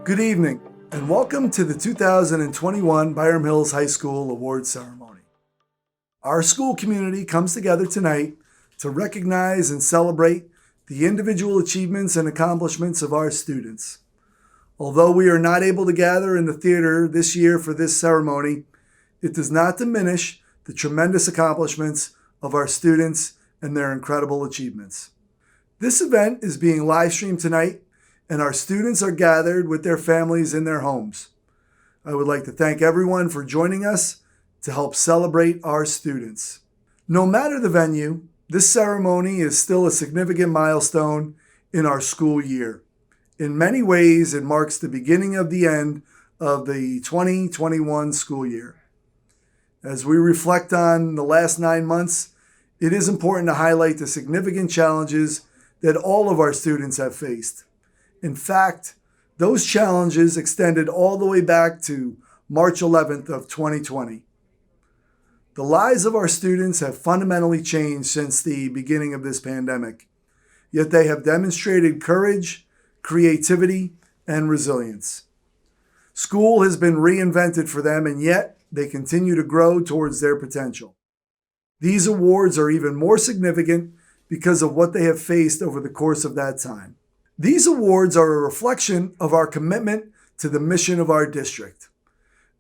Good evening, and welcome to the 2021 Byram Hills High School Awards Ceremony. Our school community comes together tonight to recognize and celebrate the individual achievements and accomplishments of our students. Although we are not able to gather in the theater this year for this ceremony, it does not diminish the tremendous accomplishments of our students and their incredible achievements. This event is being live streamed tonight, and our students are gathered with their families in their homes. I would like to thank everyone for joining us to help celebrate our students. No matter the venue, this ceremony is still a significant milestone in our school year. In many ways, it marks the beginning of the end of the 2021 school year. As we reflect on the last 9 months, it is important to highlight the significant challenges that all of our students have faced. In fact, those challenges extended all the way back to March 11th of 2020. The lives of our students have fundamentally changed since the beginning of this pandemic, yet they have demonstrated courage, creativity, and resilience. School has been reinvented for them, and yet they continue to grow towards their potential. These awards are even more significant because of what they have faced over the course of that time. These awards are a reflection of our commitment to the mission of our district.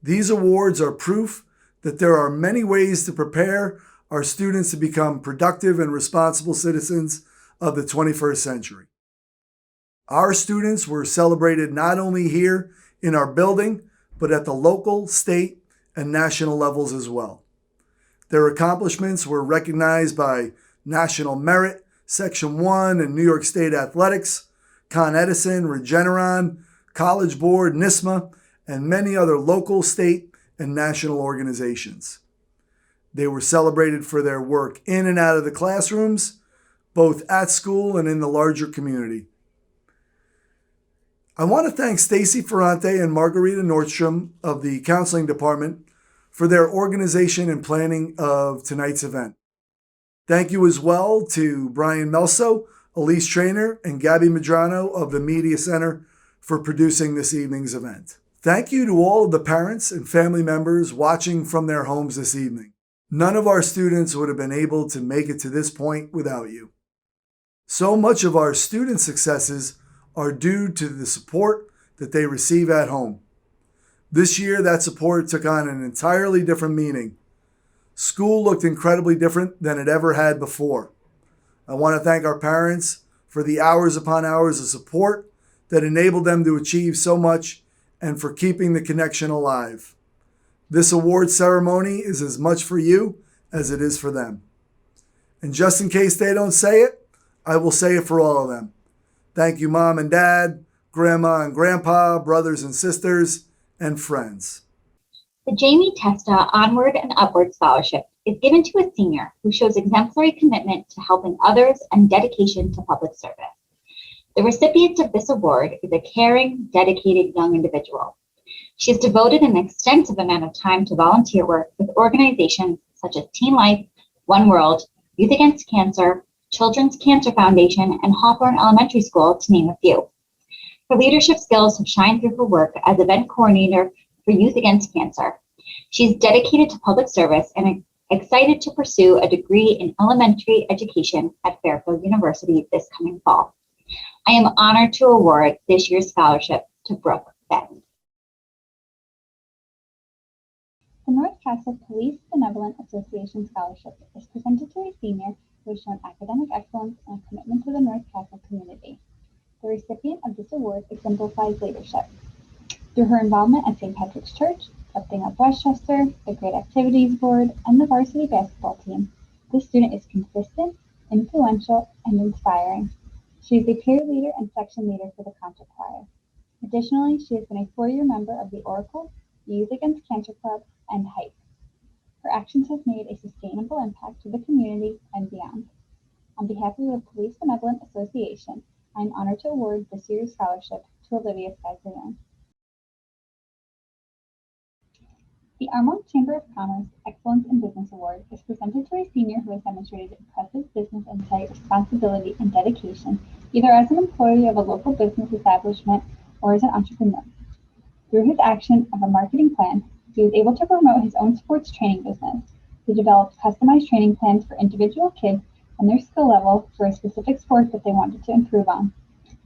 These awards are proof that there are many ways to prepare our students to become productive and responsible citizens of the 21st century. Our students were celebrated not only here in our building, but at the local, state, and national levels as well. Their accomplishments were recognized by National Merit, Section 1, and New York State Athletics, Con Edison, Regeneron, College Board, NISMA, and many other local, state, and national organizations. They were celebrated for their work in and out of the classrooms, both at school and in the larger community. I want to thank Stacy Ferrante and Margarita Nordstrom of the Counseling Department for their organization and planning of tonight's event. Thank you as well to Brian Melso, Elise Trainer, and Gabby Medrano of the Media Center for producing this evening's event. Thank you to all of the parents and family members watching from their homes this evening. None of our students would have been able to make it to this point without you. So much of our student successes are due to the support that they receive at home. This year, that support took on an entirely different meaning. School looked incredibly different than it ever had before. I want to thank our parents for the hours upon hours of support that enabled them to achieve so much and for keeping the connection alive. This award ceremony is as much for you as it is for them. And just in case they don't say it, I will say it for all of them. Thank you, Mom and Dad, Grandma and Grandpa, brothers and sisters, and friends. The Jamie Testa Onward and Upward Scholarship is given to a senior who shows exemplary commitment to helping others and dedication to public service. The recipient of this award is a caring, dedicated young individual. She has devoted an extensive amount of time to volunteer work with organizations such as Teen Life, One World, Youth Against Cancer, Children's Cancer Foundation, and Hawthorne Elementary School, to name a few. Her leadership skills have shined through her work as event coordinator for Youth Against Cancer. She's dedicated to public service and excited to pursue a degree in elementary education at Fairfield University this coming fall. I am honored to award this year's scholarship to Brooke Benton. The North Castle Police Benevolent Association Scholarship is presented to a senior who has shown academic excellence and a commitment to the North Castle community. The recipient of this award exemplifies leadership. Through her involvement at St. Patrick's Church, Lifting Up Westchester, the Great Activities Board, and the varsity basketball team, this student is consistent, influential, and inspiring. She is a peer leader and section leader for the concert choir. Additionally, she has been a 4-year member of the Oracle, the Youth Against Cancer Club, and HYPE. Her actions have made a sustainable impact to the community and beyond. On behalf of the Police Benevolent Association, I am honored to award this year's scholarship to Olivia Scaglione. The Armonk Chamber of Commerce Excellence in Business Award is presented to a senior who has demonstrated impressive business insight, responsibility, and dedication, either as an employee of a local business establishment or as an entrepreneur. Through his action of a marketing plan, he was able to promote his own sports training business. He developed customized training plans for individual kids and their skill level for a specific sport that they wanted to improve on.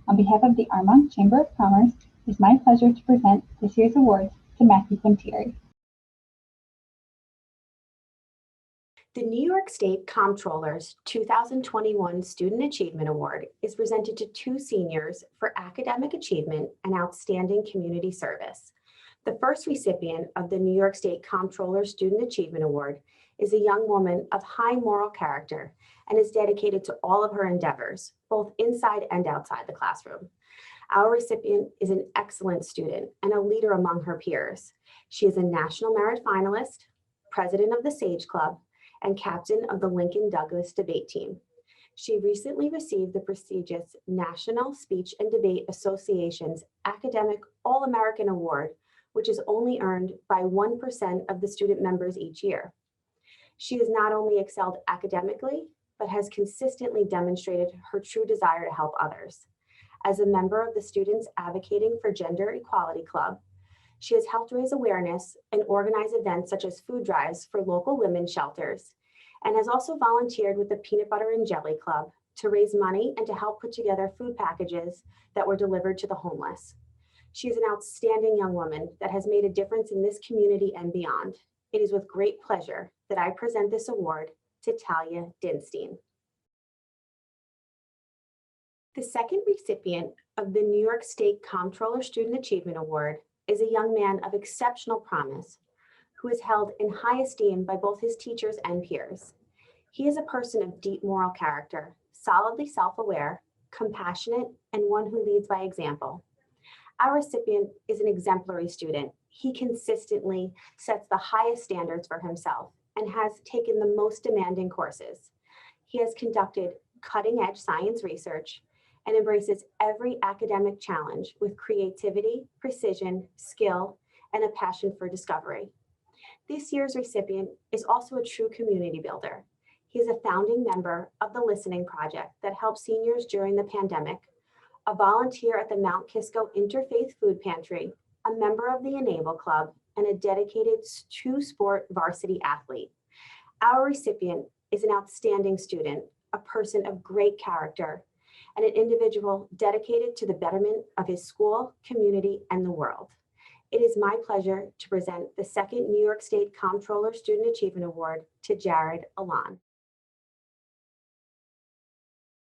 On behalf of the Armonk Chamber of Commerce, it is my pleasure to present this year's awards to Matthew Quintieri. The New York State Comptroller's 2021 Student Achievement Award is presented to two seniors for academic achievement and outstanding community service. The first recipient of the New York State Comptroller Student Achievement Award is a young woman of high moral character and is dedicated to all of her endeavors, both inside and outside the classroom. Our recipient is an excellent student and a leader among her peers. She is a National Merit Finalist, president of the Sage Club, and captain of the Lincoln Douglas debate team. She recently received the prestigious National Speech and Debate Association's Academic All-American Award, which is only earned by 1% of the student members each year. She has not only excelled academically, but has consistently demonstrated her true desire to help others. As a member of the Students Advocating for Gender Equality Club, she has helped raise awareness and organize events such as food drives for local women's shelters, and has also volunteered with the Peanut Butter and Jelly Club to raise money and to help put together food packages that were delivered to the homeless. She is an outstanding young woman that has made a difference in this community and beyond. It is with great pleasure that I present this award to Talia Dinstein. The second recipient of the New York State Comptroller Student Achievement Award is a young man of exceptional promise who is held in high esteem by both his teachers and peers. He is a person of deep moral character, solidly self-aware, compassionate, and one who leads by example. Our recipient is an exemplary student. He consistently sets the highest standards for himself and has taken the most demanding courses. He has conducted cutting-edge science research and embraces every academic challenge with creativity, precision, skill, and a passion for discovery. This year's recipient is also a true community builder. He is a founding member of the Listening Project that helped seniors during the pandemic, a volunteer at the Mount Kisco Interfaith Food Pantry, a member of the Enable Club, and a dedicated two-sport varsity athlete. Our recipient is an outstanding student, a person of great character, and an individual dedicated to the betterment of his school, community, and the world. It is my pleasure to present the second New York State Comptroller Student Achievement Award to Jared Alon.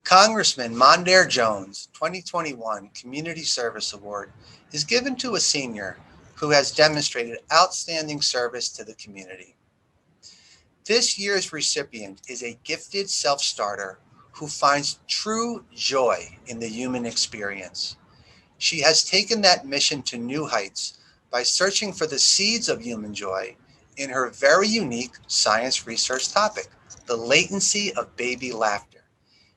Congressman Mondaire Jones' 2021 Community Service Award is given to a senior who has demonstrated outstanding service to the community. This year's recipient is a gifted self-starter who finds true joy in the human experience. She has taken that mission to new heights by searching for the seeds of human joy in her very unique science research topic, the latency of baby laughter.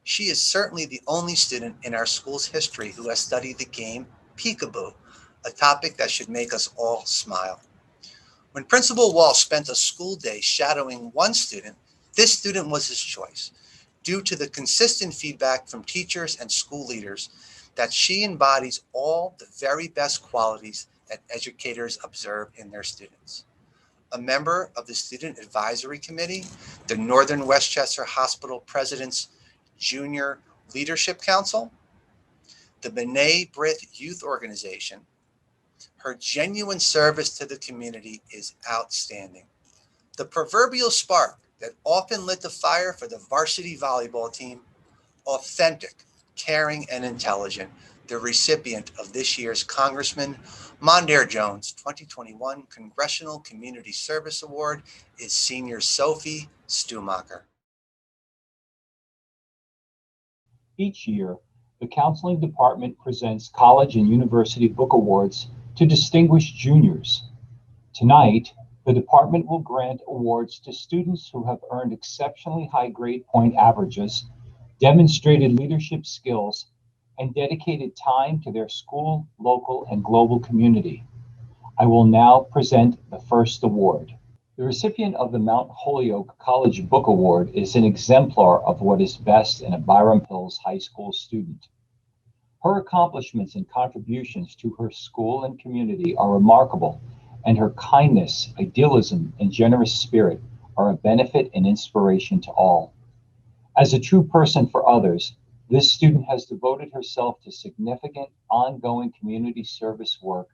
She is certainly the only student in our school's history who has studied the game peekaboo, a topic that should make us all smile. When Principal Walsh spent a school day shadowing one student, this student was his choice, due to the consistent feedback from teachers and school leaders that she embodies all the very best qualities that educators observe in their students. A member of the Student Advisory Committee, the Northern Westchester Hospital President's Junior Leadership Council, the B'nai B'rith Youth Organization. Her genuine service to the community is outstanding. The proverbial spark that often lit the fire for the varsity volleyball team, authentic, caring, and intelligent, the recipient of this year's Congressman Mondaire Jones' 2021 Congressional Community Service Award is senior Sophie Stumacher. Each year, the Counseling Department presents college and university book awards to distinguished juniors. Tonight, the department will grant awards to students who have earned exceptionally high grade point averages, demonstrated leadership skills, and dedicated time to their school, local, and global community. I will now present the first award. The recipient of the Mount Holyoke College Book Award is an exemplar of what is best in a Byram Hills High School student. Her accomplishments and contributions to her school and community are remarkable, and her kindness, idealism, and generous spirit are a benefit and inspiration to all. As a true person for others, this student has devoted herself to significant, ongoing community service work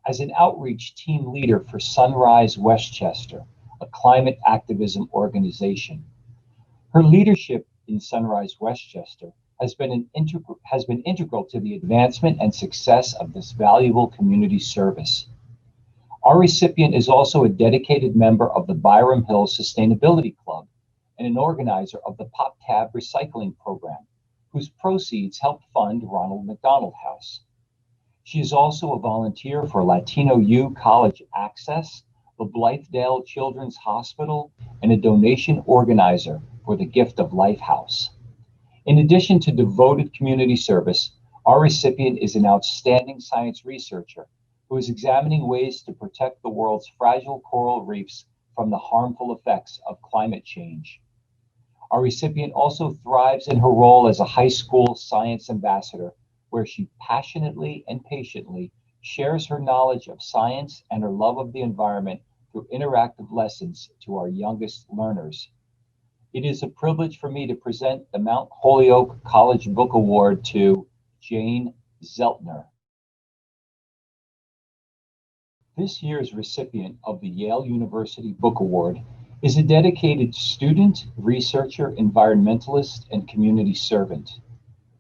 as an outreach team leader for Sunrise Westchester, a climate activism organization. Her leadership in Sunrise Westchester has been integral to the advancement and success of this valuable community service. Our recipient is also a dedicated member of the Byram Hills Sustainability Club and an organizer of the Pop Tab Recycling Program, whose proceeds help fund Ronald McDonald House. She is also a volunteer for Latino U College Access, the Blythedale Children's Hospital, and a donation organizer for the Gift of Life House. In addition to devoted community service, our recipient is an outstanding science researcher who is examining ways to protect the world's fragile coral reefs from the harmful effects of climate change. Our recipient also thrives in her role as a high school science ambassador, where she passionately and patiently shares her knowledge of science and her love of the environment through interactive lessons to our youngest learners. It is a privilege for me to present the Mount Holyoke College Book Award to Jane Zeltner. This year's recipient of the Yale University Book Award is a dedicated student, researcher, environmentalist, and community servant.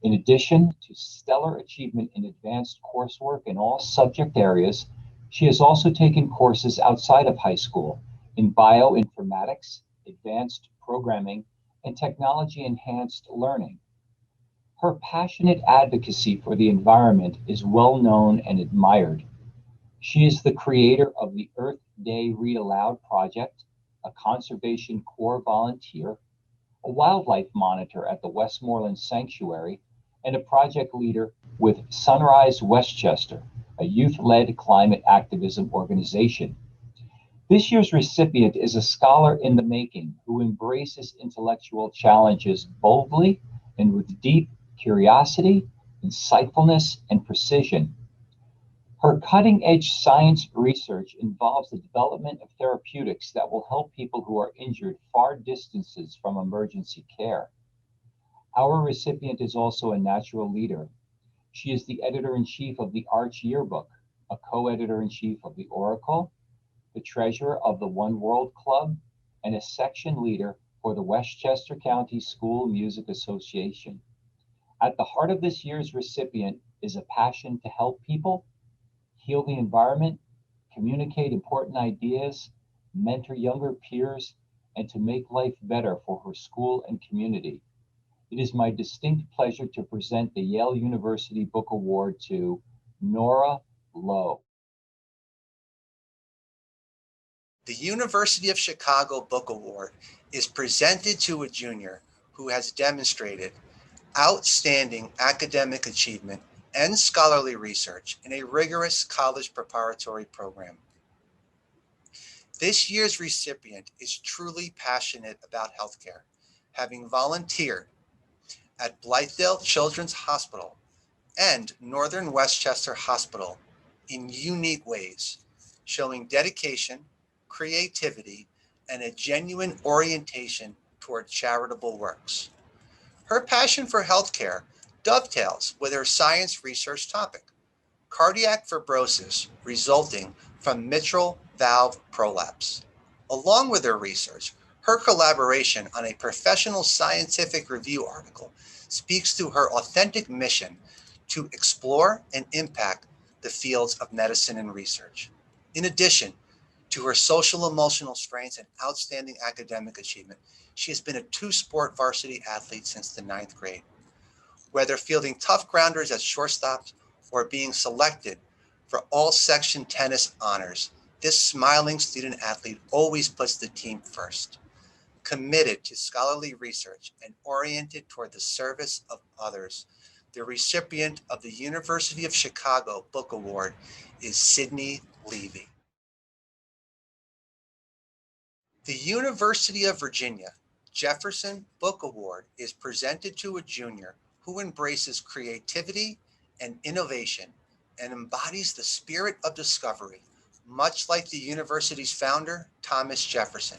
In addition to stellar achievement in advanced coursework in all subject areas, she has also taken courses outside of high school in bioinformatics, advanced programming, and technology-enhanced learning. Her passionate advocacy for the environment is well known and admired. She is the creator of the Earth Day Read Aloud project, a Conservation Corps volunteer, a wildlife monitor at the Westmoreland Sanctuary, and a project leader with Sunrise Westchester, a youth-led climate activism organization. This year's recipient is a scholar in the making who embraces intellectual challenges boldly and with deep curiosity, insightfulness, and precision. Her cutting-edge science research involves the development of therapeutics that will help people who are injured far distances from emergency care. Our recipient is also a natural leader. She is the editor-in-chief of the Arch Yearbook, a co-editor-in-chief of the Oracle, the treasurer of the One World Club, and a section leader for the Westchester County School Music Association. At the heart of this year's recipient is a passion to help people, heal the environment, communicate important ideas, mentor younger peers, and to make life better for her school and community. It is my distinct pleasure to present the Yale University Book Award to Nora Lowe. The University of Chicago Book Award is presented to a junior who has demonstrated outstanding academic achievement and scholarly research in a rigorous college preparatory program. This year's recipient is truly passionate about healthcare, having volunteered at Blythedale Children's Hospital and Northern Westchester Hospital in unique ways, showing dedication, creativity, and a genuine orientation toward charitable works. Her passion for healthcare dovetails with her science research topic, cardiac fibrosis resulting from mitral valve prolapse. Along with her research, her collaboration on a professional scientific review article speaks to her authentic mission to explore and impact the fields of medicine and research. In addition to her social emotional strengths and outstanding academic achievement, she has been a two-sport varsity athlete since the 9th grade. Whether fielding tough grounders at shortstops or being selected for all-section tennis honors, this smiling student athlete always puts the team first. Committed to scholarly research and oriented toward the service of others, the recipient of the University of Chicago Book Award is Sydney Levy. The University of Virginia Jefferson Book Award is presented to a junior who embraces creativity and innovation and embodies the spirit of discovery, much like the university's founder, Thomas Jefferson.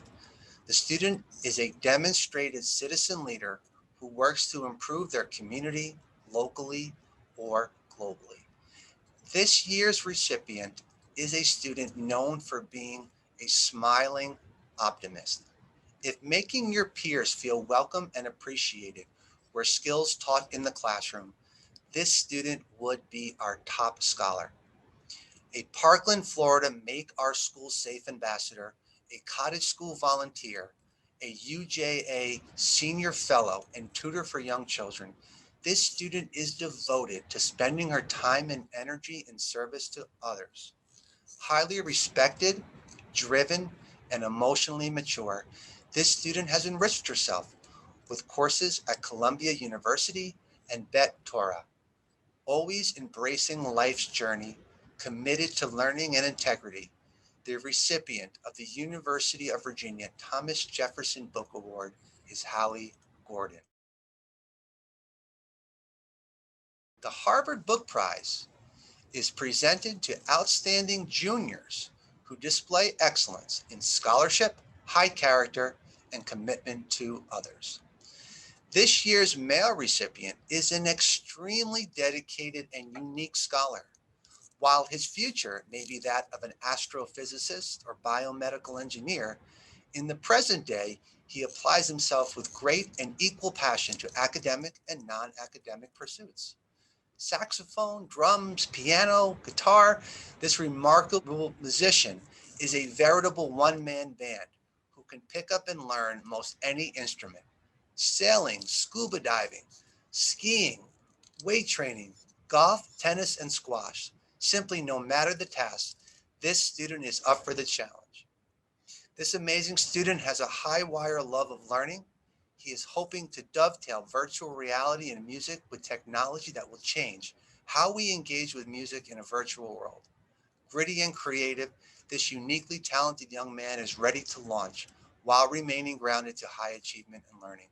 The student is a demonstrated citizen leader who works to improve their community locally or globally. This year's recipient is a student known for being a smiling optimist. If making your peers feel welcome and appreciated were skills taught in the classroom, this student would be our top scholar. A Parkland, Florida Make Our School Safe ambassador, a cottage school volunteer, a UJA senior fellow and tutor for young children, this student is devoted to spending her time and energy in service to others. Highly respected, driven, and emotionally mature, this student has enriched herself with courses at Columbia University and Bet Torah. Always embracing life's journey, committed to learning and integrity, the recipient of the University of Virginia Thomas Jefferson Book Award is Hallie Gordon. The Harvard Book Prize is presented to outstanding juniors who display excellence in scholarship, high character, and commitment to others. This year's male recipient is an extremely dedicated and unique scholar. While his future may be that of an astrophysicist or biomedical engineer, in the present day, he applies himself with great and equal passion to academic and non-academic pursuits. Saxophone, drums, piano, guitar, this remarkable musician is a veritable one-man band who can pick up and learn most any instrument. Sailing, scuba diving, skiing, weight training, golf, tennis, and squash. Simply no matter the task, this student is up for the challenge. This amazing student has a high wire love of learning. He is hoping to dovetail virtual reality and music with technology that will change how we engage with music in a virtual world. Gritty and creative, this uniquely talented young man is ready to launch while remaining grounded to high achievement and learning.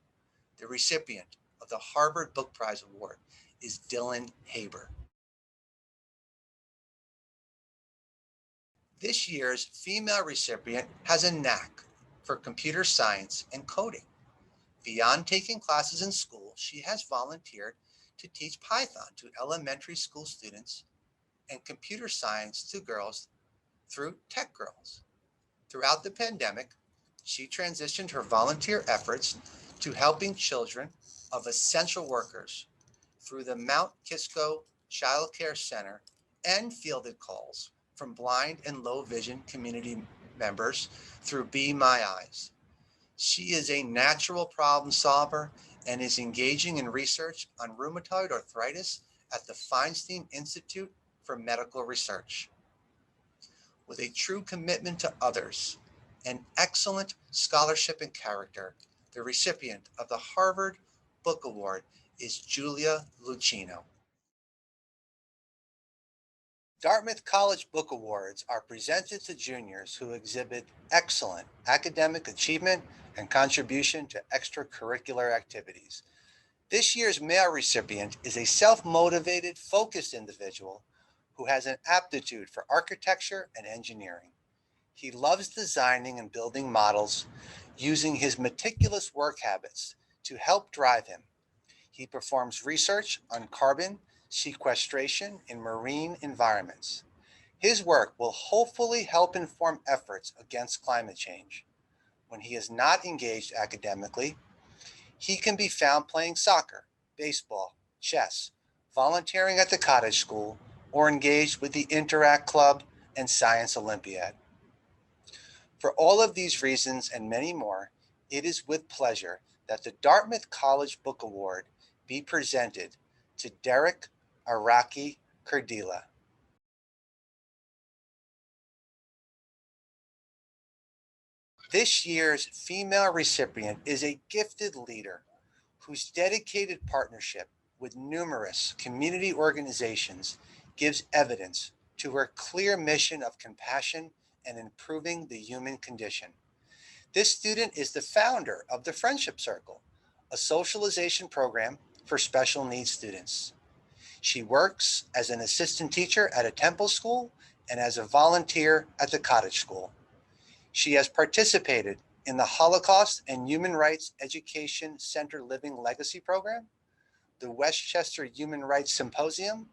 The recipient of the Harvard Book Prize Award is Dylan Haber. This year's female recipient has a knack for computer science and coding. Beyond taking classes in school, she has volunteered to teach Python to elementary school students and computer science to girls through Tech Girls. Throughout the pandemic, she transitioned her volunteer efforts to helping children of essential workers through the Mount Kisco Child Care Center and fielded calls from blind and low vision community members through Be My Eyes. She is a natural problem solver and is engaging in research on rheumatoid arthritis at the Feinstein Institute for Medical Research. With a true commitment to others and excellent scholarship and character, the recipient of the Harvard Book Award is Julia Lucchino. Dartmouth College Book Awards are presented to juniors who exhibit excellent academic achievement and contribution to extracurricular activities. This year's male recipient is a self-motivated, focused individual who has an aptitude for architecture and engineering. He loves designing and building models, using his meticulous work habits to help drive him. He performs research on carbon sequestration in marine environments. His work will hopefully help inform efforts against climate change. When he is not engaged academically, he can be found playing soccer, baseball, chess, volunteering at the cottage school, or engaged with the Interact Club and Science Olympiad. For all of these reasons and many more, it is with pleasure that the Dartmouth College Book Award be presented to Derek Araki Kerdila. This year's female recipient is a gifted leader whose dedicated partnership with numerous community organizations gives evidence to her clear mission of compassion and improving the human condition. This student is the founder of the Friendship Circle, a socialization program for special needs students. She works as an assistant teacher at a Temple school and as a volunteer at the Cottage School. She has participated in the Holocaust and Human Rights Education Center Living Legacy Program, the Westchester Human Rights Symposium,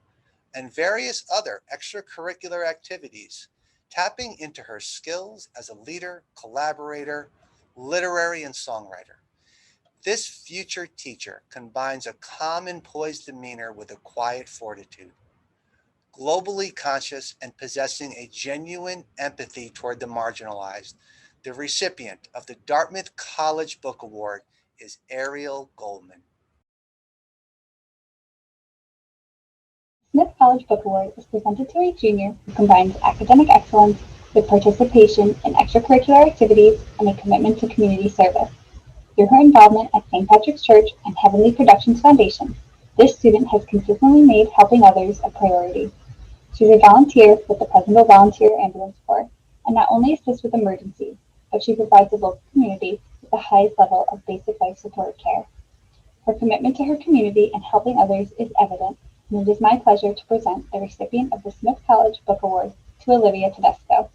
and various other extracurricular activities, tapping into her skills as a leader, collaborator, literary, and songwriter. This future teacher combines a calm and poised demeanor with a quiet fortitude. Globally conscious and possessing a genuine empathy toward the marginalized, the recipient of the Dartmouth College Book Award is Ariel Goldman. Smith College Book Award is presented to a junior who combines academic excellence with participation in extracurricular activities and a commitment to community service. Through her involvement at St. Patrick's Church and Heavenly Productions Foundation, this student has consistently made helping others a priority. She's a volunteer with the Pleasantville Volunteer Ambulance Corps and not only assists with emergencies, but she provides the local community with the highest level of basic life support care. Her commitment to her community and helping others is evident, and it is my pleasure to present the recipient of the Smith College Book Award to Olivia Tedesco.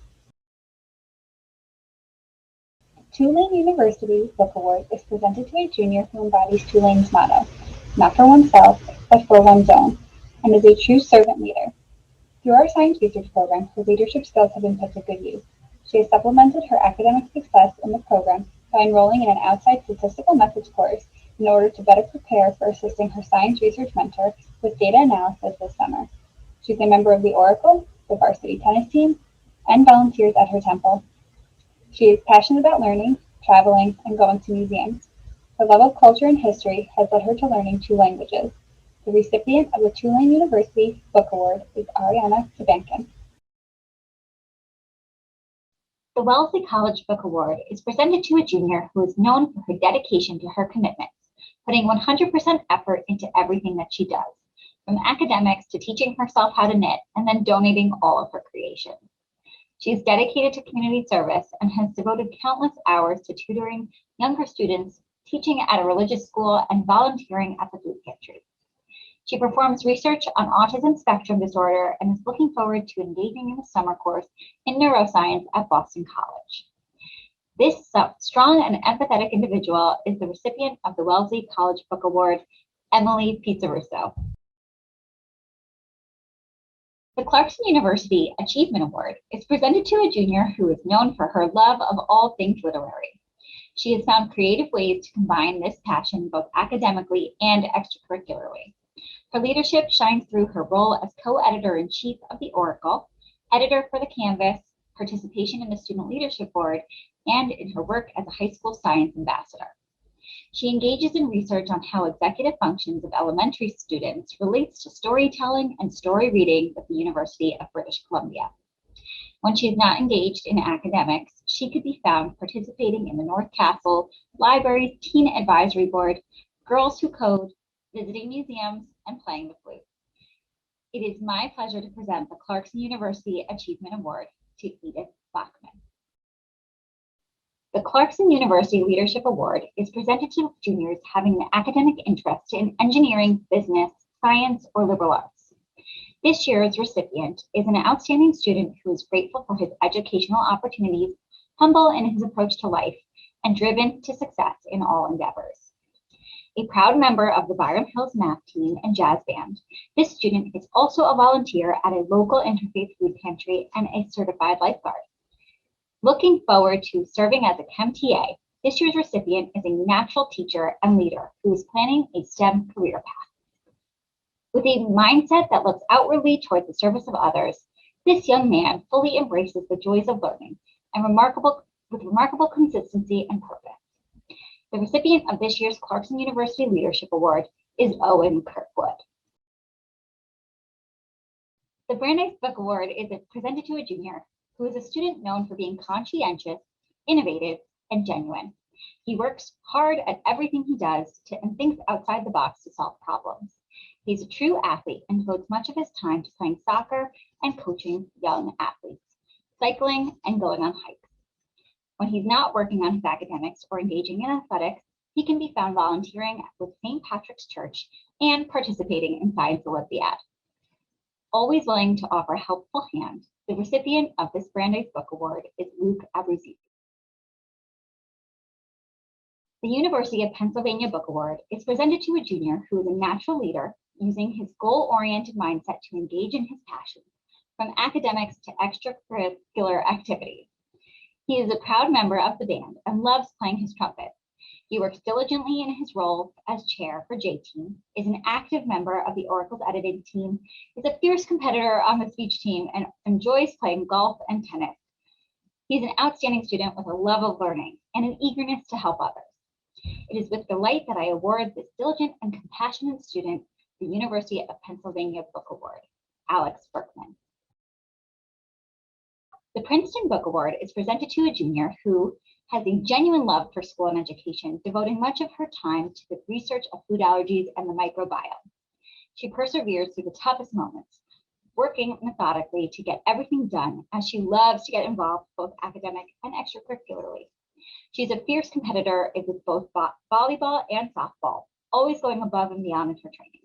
The Tulane University Book Award is presented to a junior who embodies Tulane's motto, not for oneself, but for one's own, and is a true servant leader. Through our science research program, her leadership skills have been put to good use. She has supplemented her academic success in the program by enrolling in an outside statistical methods course in order to better prepare for assisting her science research mentor with data analysis this summer. She's a member of the Oracle, the varsity tennis team, and volunteers at her temple. She is passionate about learning, traveling, and going to museums. Her love of culture and history has led her to learning 2 languages. The recipient of the Tulane University Book Award is Ariana Sabankin. The Wellesley College Book Award is presented to a junior who is known for her dedication to her commitments, putting 100% effort into everything that she does, from academics to teaching herself how to knit and then donating all of her creations. She is dedicated to community service and has devoted countless hours to tutoring younger students, teaching at a religious school, and volunteering at the food pantry. She performs research on autism spectrum disorder and is looking forward to engaging in a summer course in neuroscience at Boston College. This strong and empathetic individual is the recipient of the Wellesley College Book Award, Emily Pizzarusso. The Clarkson University Achievement Award is presented to a junior who is known for her love of all things literary. She has found creative ways to combine this passion both academically and extracurricularly. Her leadership shines through her role as co-editor-in-chief of the Oracle, editor for the Canvas, participation in the Student Leadership Board, and in her work as a high school science ambassador. She engages in research on how executive functions of elementary students relates to storytelling and story reading with the University of British Columbia. When she is not engaged in academics, she could be found participating in the North Castle Library's Teen Advisory Board, Girls Who Code, visiting museums, and playing the flute. It is my pleasure to present the Clarkson University Achievement Award to Edith Bachman. The Clarkson University Leadership Award is presented to juniors having an academic interest in engineering, business, science, or liberal arts. This year's recipient is an outstanding student who is grateful for his educational opportunities, humble in his approach to life, and driven to success in all endeavors. A proud member of the Byram Hills math team and jazz band, this student is also a volunteer at a local interfaith food pantry and a certified lifeguard. Looking forward to serving as a Chem TA, this year's recipient is a natural teacher and leader who is planning a STEM career path. With a mindset that looks outwardly toward the service of others, this young man fully embraces the joys of learning and with remarkable consistency and purpose. The recipient of this year's Clarkson University Leadership Award is Owen Kirkwood. The Brandeis Book Award is presented to a junior who is a student known for being conscientious, innovative, and genuine. He works hard at everything he does and thinks outside the box to solve problems. He's a true athlete and devotes much of his time to playing soccer and coaching young athletes, cycling, and going on hikes. When he's not working on his academics or engaging in athletics, He can be found volunteering with St. Patrick's Church and participating in Science Olympiad. Always willing to offer a helpful hand, the recipient of this Brandeis Book Award is Luke Abruzzese. The University of Pennsylvania Book Award is presented to a junior who is a natural leader using his goal-oriented mindset to engage in his passions, from academics to extracurricular activities. He is a proud member of the band and loves playing his trumpet. He works diligently in his role as chair for J-Team, is an active member of the Oracle's editing team, is a fierce competitor on the speech team, and enjoys playing golf and tennis. He's an outstanding student with a love of learning and an eagerness to help others. It is with delight that I award this diligent and compassionate student the University of Pennsylvania Book Award, Alex Berkman. The Princeton Book Award is presented to a junior who has a genuine love for school and education, devoting much of her time to the research of food allergies and the microbiome. She perseveres through the toughest moments, working methodically to get everything done, as she loves to get involved both academic and extracurricularly. She's a fierce competitor with both volleyball and softball, always going above and beyond in her training.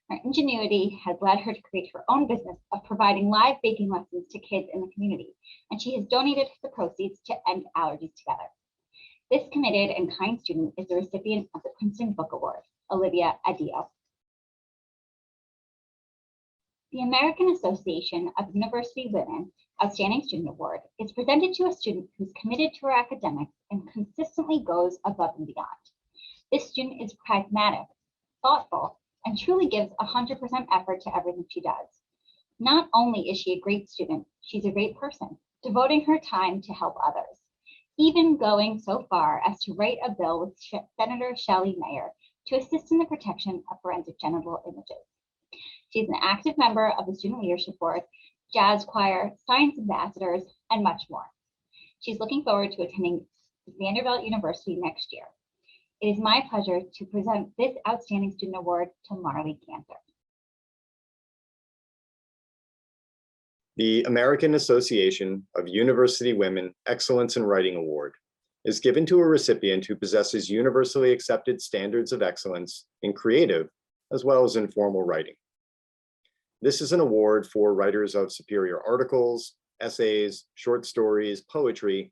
Her ingenuity has led her to create her own business of providing live baking lessons to kids in the community, and she has donated the proceeds to End Allergies Together. This committed and kind student is the recipient of the Princeton Book Award, Olivia Adio. The American Association of University Women Outstanding Student Award is presented to a student who's committed to her academics and consistently goes above and beyond. This student is pragmatic, thoughtful, and truly gives 100% effort to everything she does. Not only is she a great student, she's a great person, devoting her time to help others, even going so far as to write a bill with Senator Shelley Mayer to assist in the protection of forensic genital images. She's an active member of the Student Leadership Board, Jazz Choir, Science Ambassadors, and much more. She's looking forward to attending Vanderbilt University next year. It is my pleasure to present this Outstanding Student Award to Marley Cantor. The American Association of University Women Excellence in Writing Award is given to a recipient who possesses universally accepted standards of excellence in creative as well as informal writing. This is an award for writers of superior articles, essays, short stories, poetry,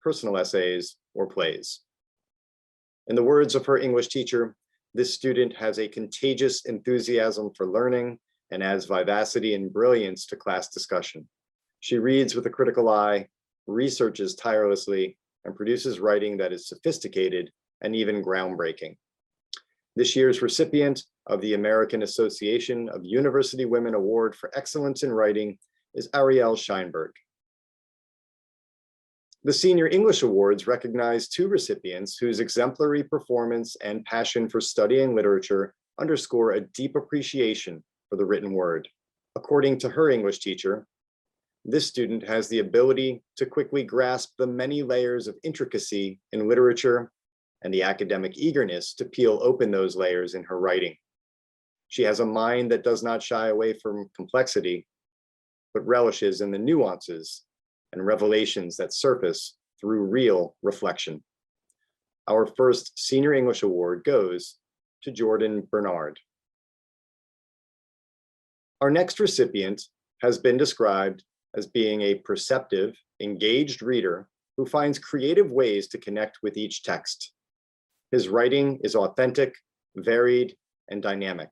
personal essays, or plays. In the words of her English teacher, this student has a contagious enthusiasm for learning and adds vivacity and brilliance to class discussion. She reads with a critical eye, researches tirelessly, and produces writing that is sophisticated and even groundbreaking. This year's recipient of the American Association of University Women Award for Excellence in Writing is Ariel Scheinberg. The Senior English Awards recognize two recipients whose exemplary performance and passion for studying literature underscore a deep appreciation for the written word. According to her English teacher, this student has the ability to quickly grasp the many layers of intricacy in literature and the academic eagerness to peel open those layers in her writing. She has a mind that does not shy away from complexity, but relishes in the nuances and revelations that surface through real reflection. Our first Senior English Award goes to Jordan Bernard. Our next recipient has been described as being a perceptive, engaged reader who finds creative ways to connect with each text. His writing is authentic, varied, and dynamic.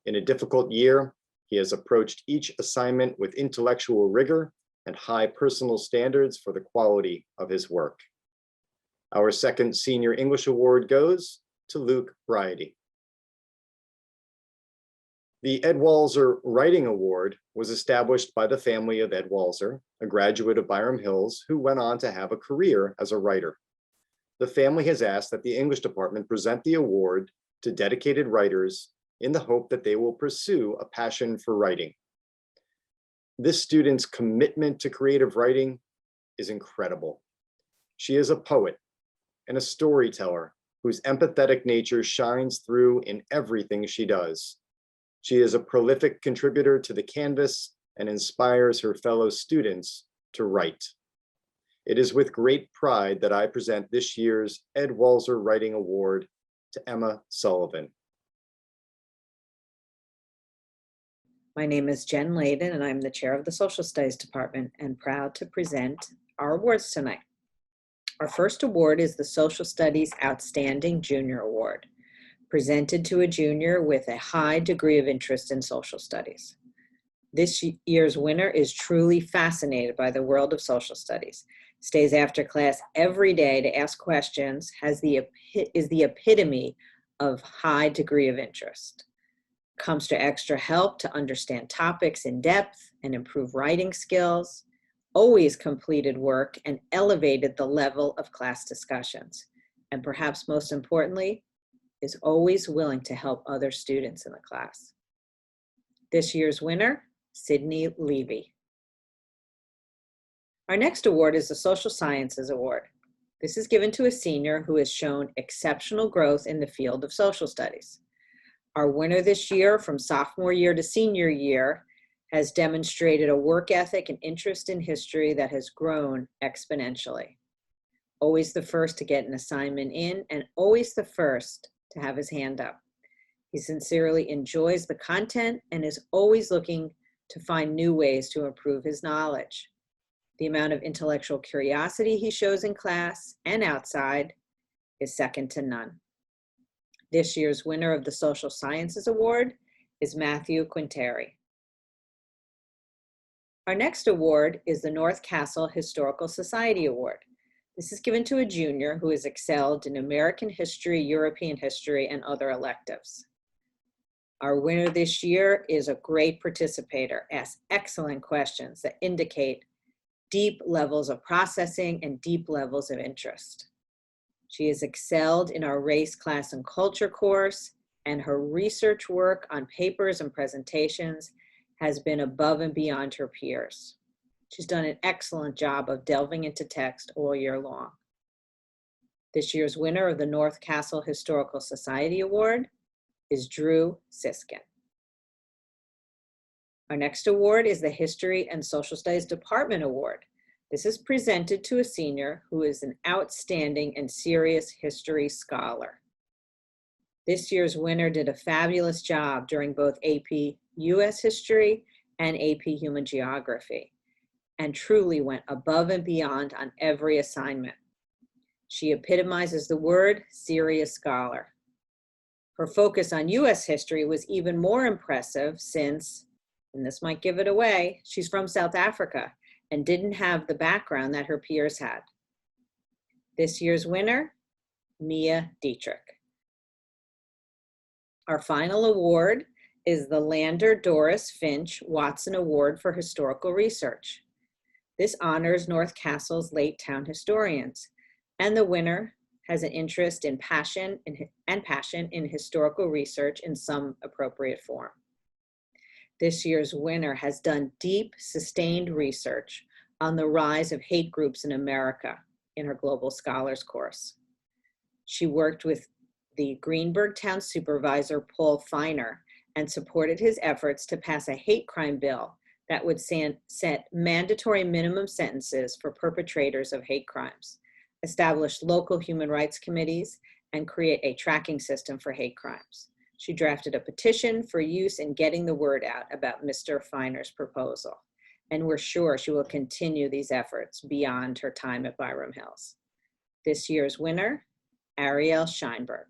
In a difficult year, he has approached each assignment with intellectual rigor and high personal standards for the quality of his work. Our second Senior English Award goes to Luke Briety. The Ed Walser Writing Award was established by the family of Ed Walser, a graduate of Byram Hills who went on to have a career as a writer. The family has asked that the English department present the award to dedicated writers in the hope that they will pursue a passion for writing. This student's commitment to creative writing is incredible. She is a poet and a storyteller whose empathetic nature shines through in everything she does. She is a prolific contributor to the Canvas and inspires her fellow students to write. It is with great pride that I present this year's Ed Walser Writing Award to Emma Sullivan. My name is Jen LADEN, and I'm the chair of the Social Studies Department and proud to present our awards tonight. Our first award is the Social Studies Outstanding Junior Award, presented to a junior with a high degree of interest in social studies. This year's winner is truly fascinated by the world of social studies, stays after class every day to ask questions, is the epitome of high degree of interest, comes to extra help to understand topics in depth and improve writing skills, always completed work and elevated the level of class discussions, and perhaps most importantly, is always willing to help other students in the class. This year's winner, Sydney Levy. Our next award is the Social Sciences Award. This is given to a senior who has shown exceptional growth in the field of social studies. Our winner this year, from sophomore year to senior year, has demonstrated a work ethic and interest in history that has grown exponentially. Always the first to get an assignment in and always the first to have his hand up. He sincerely enjoys the content and is always looking to find new ways to improve his knowledge. The amount of intellectual curiosity he shows in class and outside is second to none. This year's winner of the Social Sciences Award is Matthew Quinteri. Our next award is the North Castle Historical Society Award. This is given to a junior who has excelled in American history, European history, and other electives. Our winner this year is a great participator, asks excellent questions that indicate deep levels of processing and deep levels of interest. She has excelled in our race, class, and culture course, and her research work on papers and presentations has been above and beyond her peers. She's done an excellent job of delving into text all year long. This year's winner of the North Castle Historical Society Award is Drew Siskin. Our next award is the History and Social Studies Department Award. This is presented to a senior who is an outstanding and serious history scholar. This year's winner did a fabulous job during both AP US History and AP Human Geography, and truly went above and beyond on every assignment. She epitomizes the word serious scholar. Her focus on US history was even more impressive since, and this might give it away, she's from South Africa and didn't have the background that her peers had. This year's winner, Mia Dietrich. Our final award is the Lander Doris Finch Watson Award for Historical Research. This honors North Castle's late town historians, and the winner has an interest in passion in historical research in some appropriate form. This year's winner has done deep, sustained research on the rise of hate groups in America in her Global Scholars course. She worked with the Greenburgh Town Supervisor, Paul Feiner, and supported his efforts to pass a hate crime bill that would set mandatory minimum sentences for perpetrators of hate crimes, establish local human rights committees, and create a tracking system for hate crimes. She drafted a petition for use in getting the word out about Mr. Feiner's proposal, and we're sure she will continue these efforts beyond her time at Byram Hills. This year's winner, Ariel Scheinberg.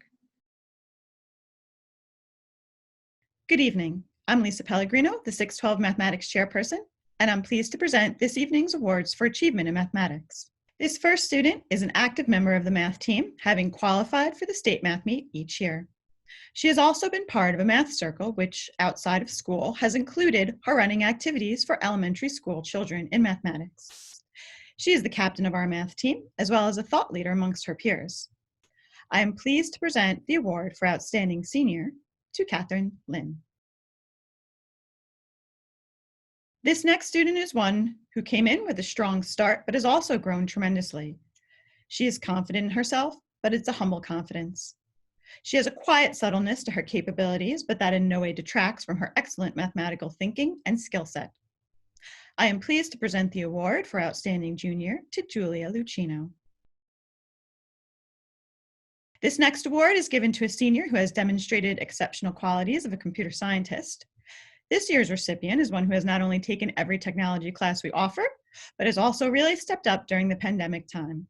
Good evening. I'm Lisa Pellegrino, the 612 Mathematics Chairperson, and I'm pleased to present this evening's awards for achievement in mathematics. This first student is an active member of the math team, having qualified for the state math meet each year. She has also been part of a math circle, which outside of school has included her running activities for elementary school children in mathematics. She is the captain of our math team, as well as a thought leader amongst her peers. I am pleased to present the award for Outstanding Senior to Catherine Lynn. This next student is one who came in with a strong start, but has also grown tremendously. She is confident in herself, but it's a humble confidence. She has a quiet subtleness to her capabilities, but that in no way detracts from her excellent mathematical thinking and skill set. I am pleased to present the award for Outstanding Junior to Julia Lucino. This next award is given to a senior who has demonstrated exceptional qualities of a computer scientist. This year's recipient is one who has not only taken every technology class we offer, but has also really stepped up during the pandemic time.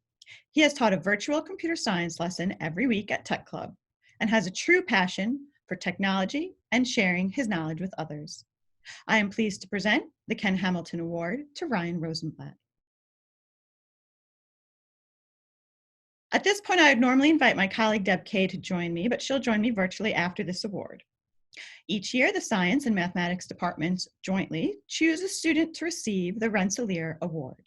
He has taught a virtual computer science lesson every week at Tech Club and has a true passion for technology and sharing his knowledge with others. I am pleased to present the Ken Hamilton Award to Ryan Rosenblatt. At this point, I would normally invite my colleague Deb Kay to join me, but she'll join me virtually after this award. Each year, the science and mathematics departments jointly choose a student to receive the Rensselaer Award.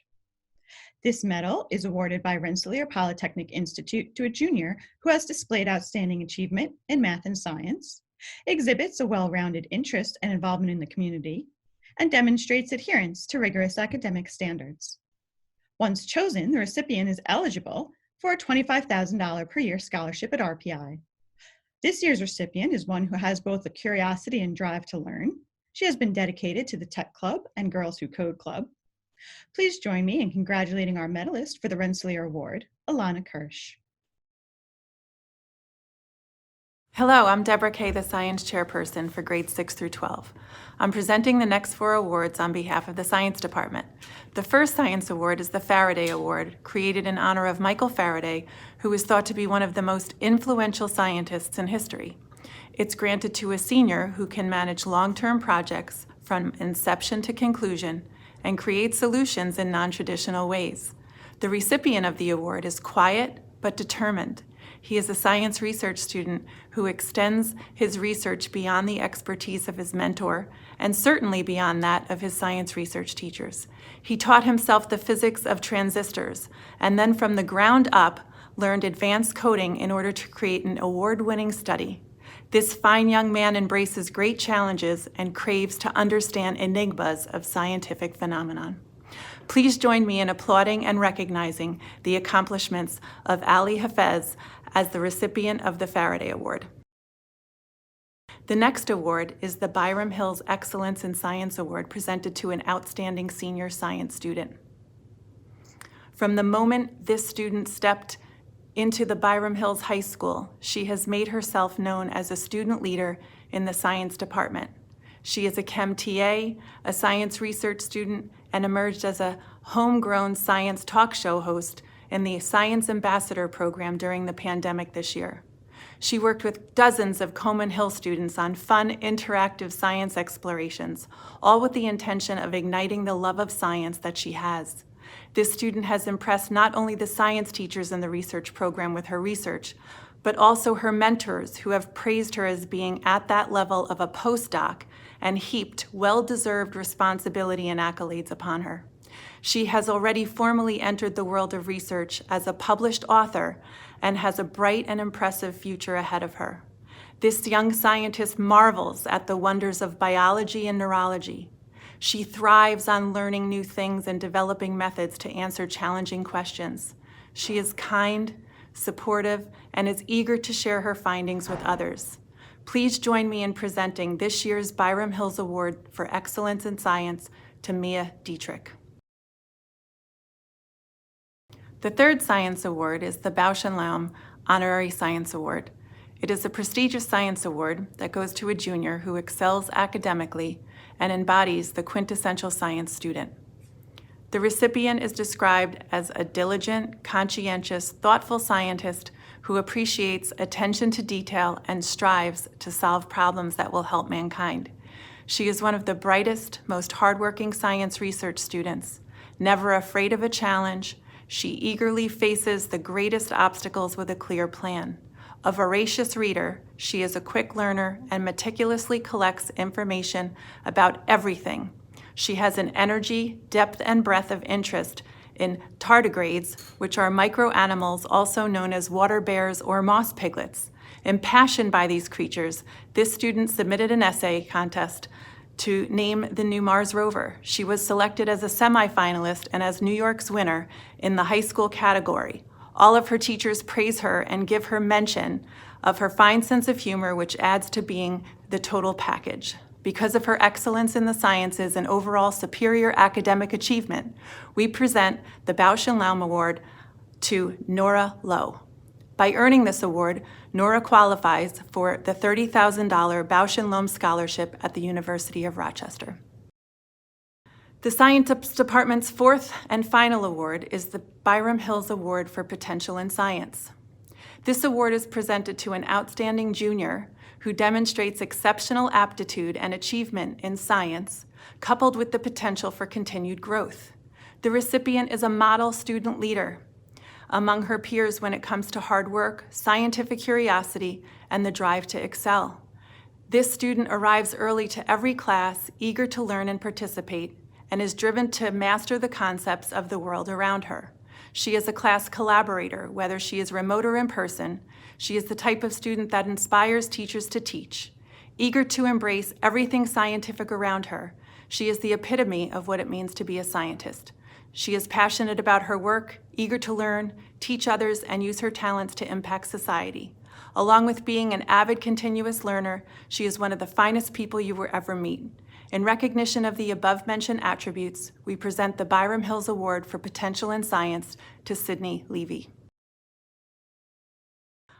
This medal is awarded by Rensselaer Polytechnic Institute to a junior who has displayed outstanding achievement in math and science, exhibits a well-rounded interest and involvement in the community, and demonstrates adherence to rigorous academic standards. Once chosen, the recipient is eligible for a $25,000 per year scholarship at RPI. This year's recipient is one who has both a curiosity and drive to learn. She has been dedicated to the Tech Club and Girls Who Code Club. Please join me in congratulating our medalist for the Rensselaer Award, Alana Kirsch. Hello, I'm Deborah Kay, the Science Chairperson for grades 6 through 12. I'm presenting the next 4 awards on behalf of the Science Department. The first Science Award is the Faraday Award, created in honor of Michael Faraday, who is thought to be one of the most influential scientists in history. It's granted to a senior who can manage long-term projects from inception to conclusion and create solutions in non-traditional ways. The recipient of the award is quiet but determined. He is a science research student who extends his research beyond the expertise of his mentor and certainly beyond that of his science research teachers. He taught himself the physics of transistors and then from the ground up learned advanced coding in order to create an award-winning study. This fine young man embraces great challenges and craves to understand enigmas of scientific phenomenon. Please join me in applauding and recognizing the accomplishments of Ali Hafez as the recipient of the Faraday Award. The next award is the Byram Hills Excellence in Science Award, presented to an outstanding senior science student. From the moment this student stepped into the Byram Hills High School, she has made herself known as a student leader in the science department. She is a Chem TA, a science research student, and emerged as a homegrown science talk show host in the Science Ambassador program during the pandemic this year. She worked with dozens of Coleman Hill students on fun, interactive science explorations, all with the intention of igniting the love of science that she has. This student has impressed not only the science teachers in the research program with her research, but also her mentors who have praised her as being at that level of a postdoc and heaped well-deserved responsibility and accolades upon her. She has already formally entered the world of research as a published author and has a bright and impressive future ahead of her. This young scientist marvels at the wonders of biology and neurology. She thrives on learning new things and developing methods to answer challenging questions. She is kind, supportive, and is eager to share her findings with others. Please join me in presenting this year's Byram Hills Award for Excellence in Science to Mia Dietrich. The third Science Award is the Bausch & Lomb Honorary Science Award. It is a prestigious science award that goes to a junior who excels academically and embodies the quintessential science student. The recipient is described as a diligent, conscientious, thoughtful scientist who appreciates attention to detail and strives to solve problems that will help mankind. She is one of the brightest, most hardworking science research students. Never afraid of a challenge, she eagerly faces the greatest obstacles with a clear plan. A voracious reader, she is a quick learner and meticulously collects information about everything. She has an energy, depth, and breadth of interest in tardigrades, which are microanimals also known as water bears or moss piglets. Impassioned by these creatures, this student submitted an essay contest to name the new Mars rover. She was selected as a semifinalist and as New York's winner in the high school category. All of her teachers praise her and give her mention of her fine sense of humor, which adds to being the total package. because of her excellence in the sciences and overall superior academic achievement, we present the Bausch & Lomb Award to Nora Lowe. By earning this award, Nora qualifies for the $30,000 Bausch & Lomb Scholarship at the University of Rochester. The Science Department's fourth and final award is the Byram Hills Award for Potential in Science. This award is presented to an outstanding junior who demonstrates exceptional aptitude and achievement in science, coupled with the potential for continued growth. The recipient is a model student leader among her peers when it comes to hard work, scientific curiosity, and the drive to excel. This student arrives early to every class, eager to learn and participate, and is driven to master the concepts of the world around her. She is a class collaborator, whether she is remote or in person. She is the type of student that inspires teachers to teach. Eager to embrace everything scientific around her, she is the epitome of what it means to be a scientist. She is passionate about her work, eager to learn, teach others, and use her talents to impact society. Along with being an avid continuous learner, she is one of the finest people you will ever meet. In recognition of the above-mentioned attributes, we present the Byram Hills Award for Potential in Science to Sydney Levy.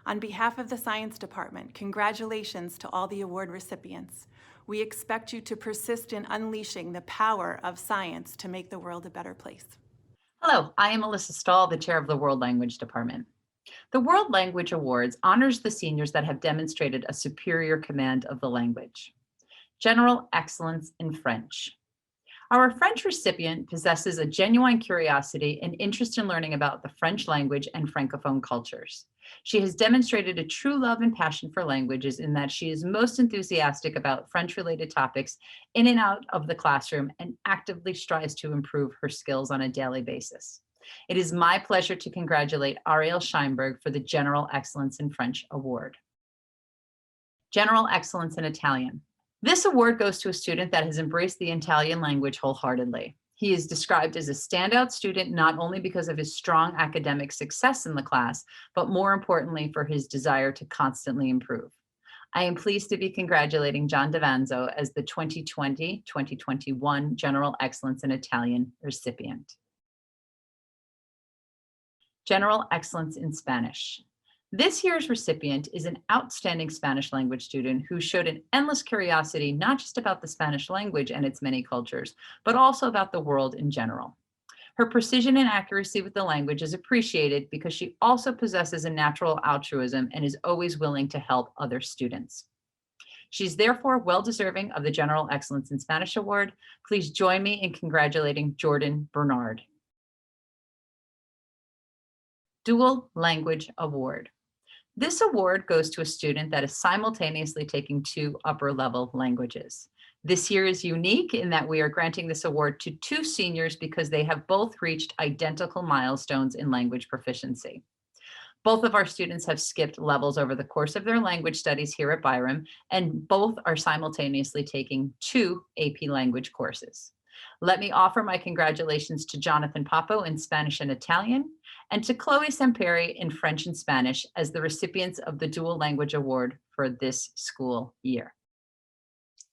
On behalf of the Science Department, congratulations to all the award recipients. We expect you to persist in unleashing the power of science to make the world a better place. Hello, I am Melissa Stahl, the chair of the World Language Department. The World Language Awards honors the seniors that have demonstrated a superior command of the language. General excellence in French. Our French recipient possesses a genuine curiosity and interest in learning about the French language and Francophone cultures. She has demonstrated a true love and passion for languages in that she is most enthusiastic about French-related topics in and out of the classroom and actively strives to improve her skills on a daily basis. It is my pleasure to congratulate Ariel Scheinberg for the General Excellence in French Award. General Excellence in Italian. This award goes to a student that has embraced the Italian language wholeheartedly. He is described as a standout student not only because of his strong academic success in the class, but more importantly for his desire to constantly improve. I am pleased to be congratulating John Davanzo as the 2020-2021 General Excellence in Italian recipient. General Excellence in Spanish. This year's recipient is an outstanding Spanish language student who showed an endless curiosity, not just about the Spanish language and its many cultures, but also about the world in general. Her precision and accuracy with the language is appreciated because she also possesses a natural altruism and is always willing to help other students. She's therefore well deserving of the General Excellence in Spanish Award. Please join me in congratulating Jordan Bernard. Dual Language Award. This award goes to a student that is simultaneously taking 2 upper-level languages. This year is unique in that we are granting this award to 2 seniors because they have both reached identical milestones in language proficiency. Both of our students have skipped levels over the course of their language studies here at Byram, and both are simultaneously taking 2 AP language courses. Let me offer my congratulations to Jonathan Papo in Spanish and Italian, and to Chloe Semperi in French and Spanish as the recipients of the Dual Language Award for this school year.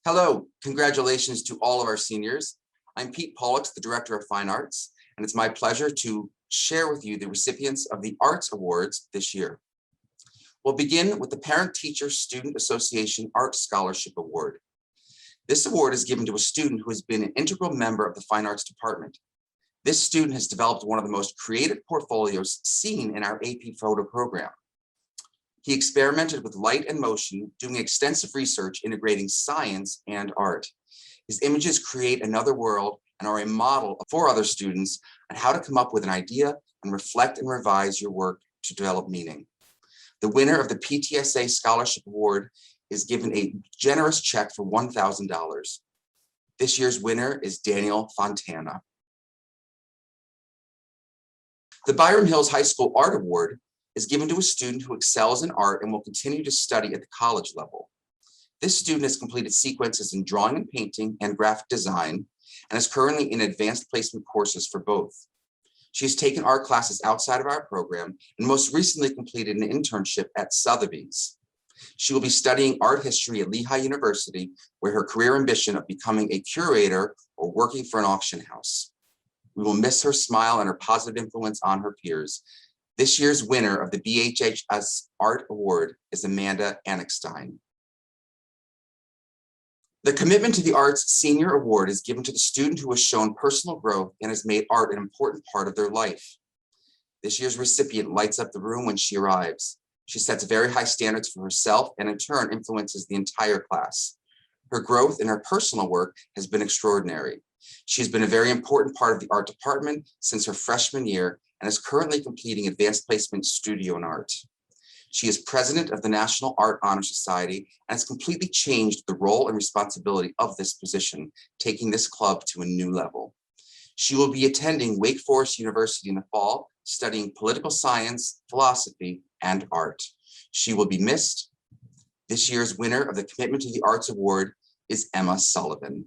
Hello, congratulations to all of our seniors. I'm Pete Paulix, the Director of Fine Arts, and it's my pleasure to share with you the recipients of the Arts Awards this year. We'll begin with the Parent Teacher Student Association Art Scholarship Award. This award is given to a student who has been an integral member of the Fine Arts Department. This student has developed one of the most creative portfolios seen in our AP photo program. He experimented with light and motion, doing extensive research integrating science and art. His images create another world and are a model for other students on how to come up with an idea and reflect and revise your work to develop meaning. The winner of the PTSA Scholarship Award is given a generous check for $1,000. This year's winner is Daniel Fontana. The Byram Hills High School Art Award is given to a student who excels in art and will continue to study at the college level. This student has completed sequences in drawing and painting and graphic design and is currently in advanced placement courses for both. She has taken art classes outside of our program and most recently completed an internship at Sotheby's. She will be studying art history at Lehigh University, where her career ambition of becoming a curator or working for an auction house. We will miss her smile and her positive influence on her peers. This year's winner of the BHHS Art Award is Amanda Annickstein. The Commitment to the Arts Senior Award is given to the student who has shown personal growth and has made art an important part of their life. This year's recipient lights up the room when she arrives. She sets very high standards for herself and in turn influences the entire class. Her growth in her personal work has been extraordinary. She has been a very important part of the art department since her freshman year and is currently completing advanced placement studio in art. She is president of the National Art Honor Society and has completely changed the role and responsibility of this position, taking this club to a new level. She will be attending Wake Forest University in the fall, studying political science, philosophy, and art. She will be missed. This year's winner of the Commitment to the Arts Award is Emma Sullivan.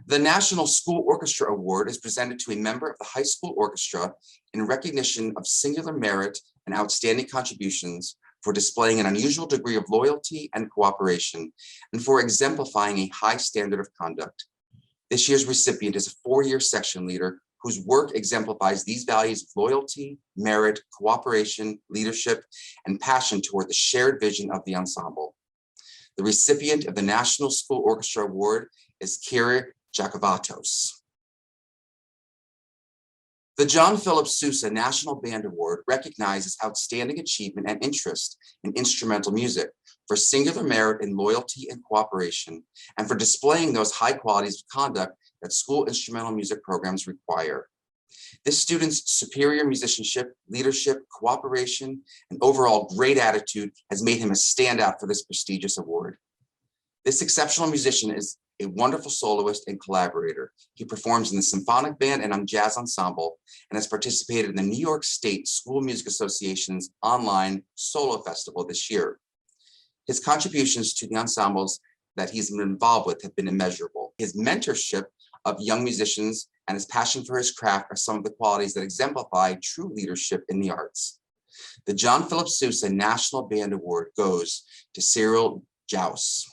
The National School Orchestra Award is presented to a member of the high school orchestra in recognition of singular merit and outstanding contributions for displaying an unusual degree of loyalty and cooperation, and for exemplifying a high standard of conduct. This year's recipient is a 4-year section leader whose work exemplifies these values of loyalty, merit, cooperation, leadership, and passion toward the shared vision of the ensemble. The recipient of the National School Orchestra Award is Kira Jakovatos. The John Philip Sousa National Band Award recognizes outstanding achievement and interest in instrumental music for singular merit in loyalty and cooperation, and for displaying those high qualities of conduct that school instrumental music programs require. This student's superior musicianship, leadership, cooperation, and overall great attitude has made him a standout for this prestigious award. This exceptional musician is a wonderful soloist and collaborator. He performs in the symphonic band and on jazz ensemble, and has participated in the New York State School Music Association's online solo festival this year. His contributions to the ensembles that he's been involved with have been immeasurable. His mentorship of young musicians and his passion for his craft are some of the qualities that exemplify true leadership in the arts. The John Philip Sousa National Band Award goes to Cyril Jaus.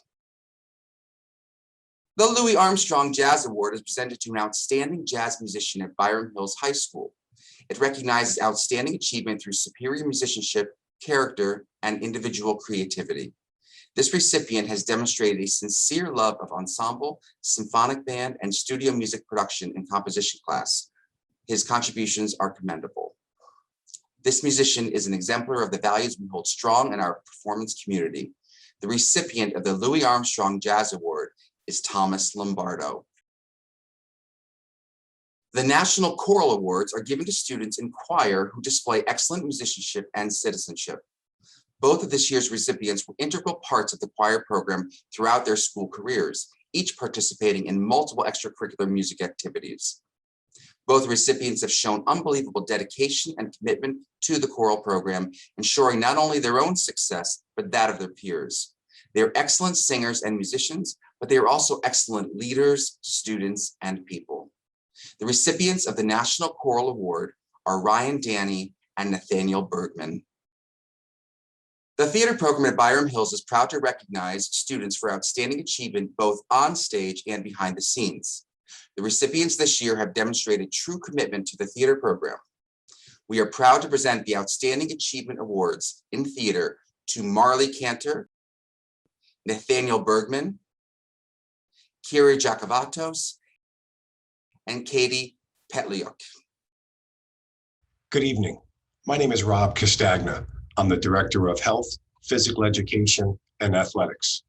The Louis Armstrong Jazz Award is presented to an outstanding jazz musician at Byram Hills High School. It recognizes outstanding achievement through superior musicianship, character, and individual creativity. This recipient has demonstrated a sincere love of ensemble, symphonic band, and studio music production in composition class. His contributions are commendable. This musician is an exemplar of the values we hold strong in our performance community. The recipient of the Louis Armstrong Jazz Award is Thomas Lombardo. The National Choral Awards are given to students in choir who display excellent musicianship and citizenship. Both of this year's recipients were integral parts of the choir program throughout their school careers, each participating in multiple extracurricular music activities. Both recipients have shown unbelievable dedication and commitment to the choral program, ensuring not only their own success, but that of their peers. They are excellent singers and musicians, but they are also excellent leaders, students, and people. The recipients of the National Choral Award are Ryan Danny and Nathaniel Bergman. The theater program at Byram Hills is proud to recognize students for outstanding achievement both on stage and behind the scenes. The recipients this year have demonstrated true commitment to the theater program. We are proud to present the Outstanding Achievement Awards in Theater to Marley Cantor, Nathaniel Bergman, Kiri Jakovatos, and Katie Petliuk. Good evening. My name is Rob Castagna. I'm the Director of Health, Physical Education, and Athletics.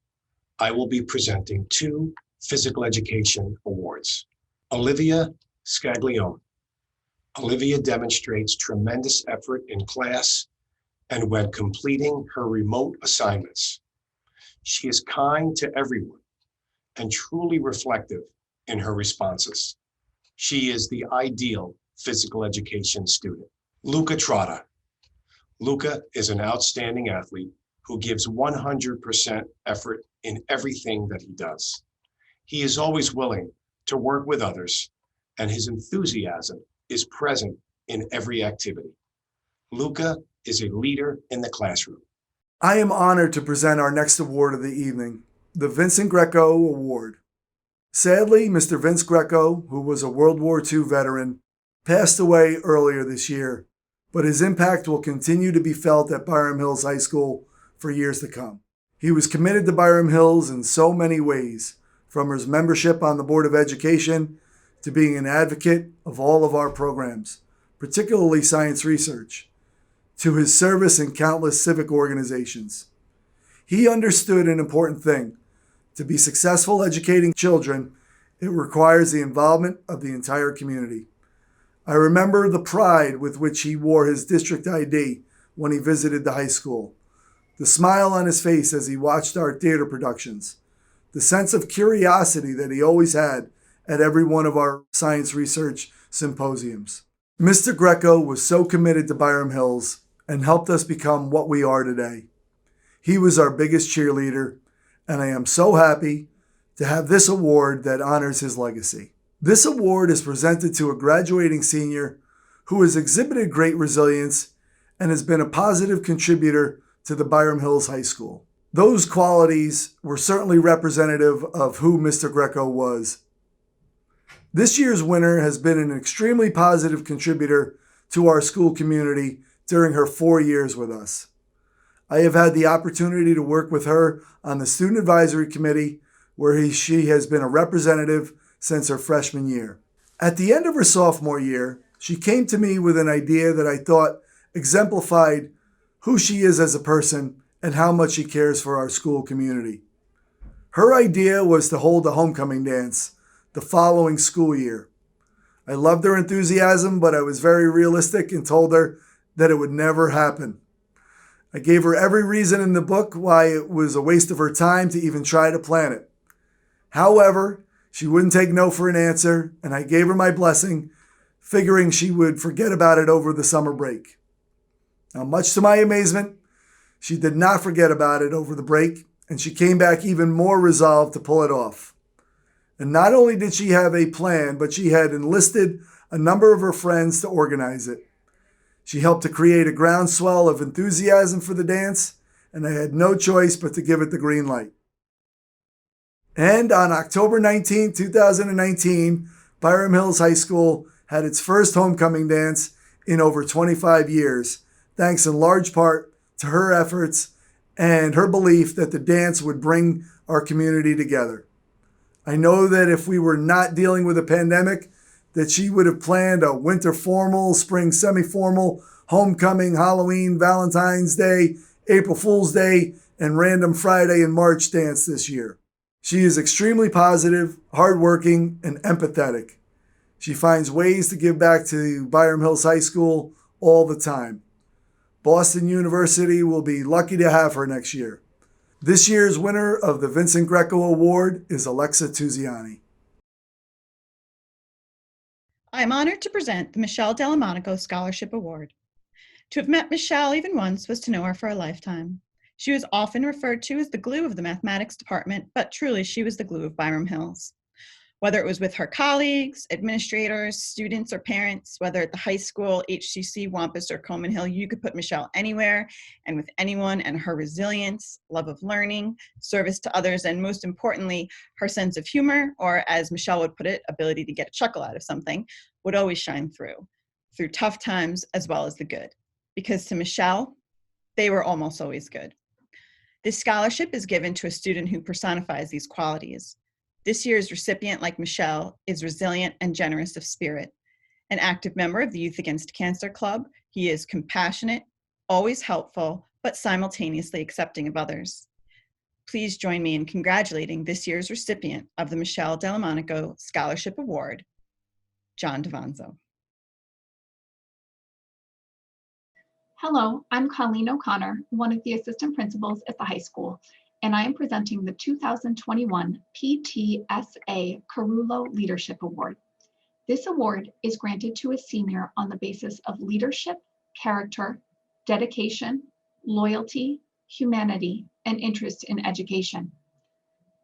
I will be presenting 2 Physical Education Awards. Olivia Scaglione. Olivia demonstrates tremendous effort in class and when completing her remote assignments. She is kind to everyone and truly reflective in her responses. She is the ideal physical education student. Luca Trotta. Luca is an outstanding athlete who gives 100% effort in everything that he does. He is always willing to work with others, and his enthusiasm is present in every activity. Luca is a leader in the classroom. I am honored to present our next award of the evening, the Vincent Greco Award. Sadly, Mr. Vince Greco, who was a World War II veteran, passed away earlier this year, but his impact will continue to be felt at Byram Hills High School for years to come. He was committed to Byram Hills in so many ways, from his membership on the Board of Education to being an advocate of all of our programs, particularly science research, to his service in countless civic organizations. He understood an important thing. To be successful educating children, it requires the involvement of the entire community. I remember the pride with which he wore his district ID when he visited the high school, the smile on his face as he watched our theater productions, the sense of curiosity that he always had at every one of our science research symposiums. Mr. Greco was so committed to Byram Hills and helped us become what we are today. He was our biggest cheerleader, and I am so happy to have this award that honors his legacy. This award is presented to a graduating senior who has exhibited great resilience and has been a positive contributor to the Byram Hills High School. Those qualities were certainly representative of who Mr. Greco was. This year's winner has been an extremely positive contributor to our school community during her 4 years with us. I have had the opportunity to work with her on the Student Advisory Committee, where she has been a representative since her freshman year. At the end of her sophomore year, she came to me with an idea that I thought exemplified who she is as a person and how much she cares for our school community. Her idea was to hold a homecoming dance the following school year. I loved her enthusiasm, but I was very realistic and told her that it would never happen. I gave her every reason in the book why it was a waste of her time to even try to plan it. However, she wouldn't take no for an answer, and I gave her my blessing, figuring she would forget about it over the summer break. Now, much to my amazement, she did not forget about it over the break, and she came back even more resolved to pull it off. And not only did she have a plan, but she had enlisted a number of her friends to organize it. She helped to create a groundswell of enthusiasm for the dance, and I had no choice but to give it the green light. And on October 19, 2019, Byram Hills High School had its first homecoming dance in over 25 years, thanks in large part to her efforts and her belief that the dance would bring our community together. I know that if we were not dealing with a pandemic, that she would have planned a winter formal, spring semi-formal, homecoming, Halloween, Valentine's Day, April Fool's Day, and random Friday in March dance this year. She is extremely positive, hardworking, and empathetic. She finds ways to give back to Byram Hills High School all the time. Boston University will be lucky to have her next year. This year's winner of the Vincent Greco Award is Alexa Tuziani. I am honored to present the Michelle Dellamonico Scholarship Award. To have met Michelle even once was to know her for a lifetime. She was often referred to as the glue of the mathematics department, but truly she was the glue of Byram Hills. Whether it was with her colleagues, administrators, students, or parents, whether at the high school, HCC, Wampus, or Coleman Hill, you could put Michelle anywhere and with anyone, and her resilience, love of learning, service to others, and most importantly, her sense of humor, or as Michelle would put it, ability to get a chuckle out of something, would always shine through tough times as well as the good. Because to Michelle, they were almost always good. This scholarship is given to a student who personifies these qualities. This year's recipient, like Michelle, is resilient and generous of spirit. An active member of the Youth Against Cancer Club, he is compassionate, always helpful, but simultaneously accepting of others. Please join me in congratulating this year's recipient of the Michelle Dellamonico Scholarship Award, John Devanzo. Hello, I'm Colleen O'Connor, one of the assistant principals at the high school, and I am presenting the 2021 PTSA QUIROLO Leadership Award. This award is granted to a senior on the basis of leadership, character, dedication, loyalty, humanity, and interest in education.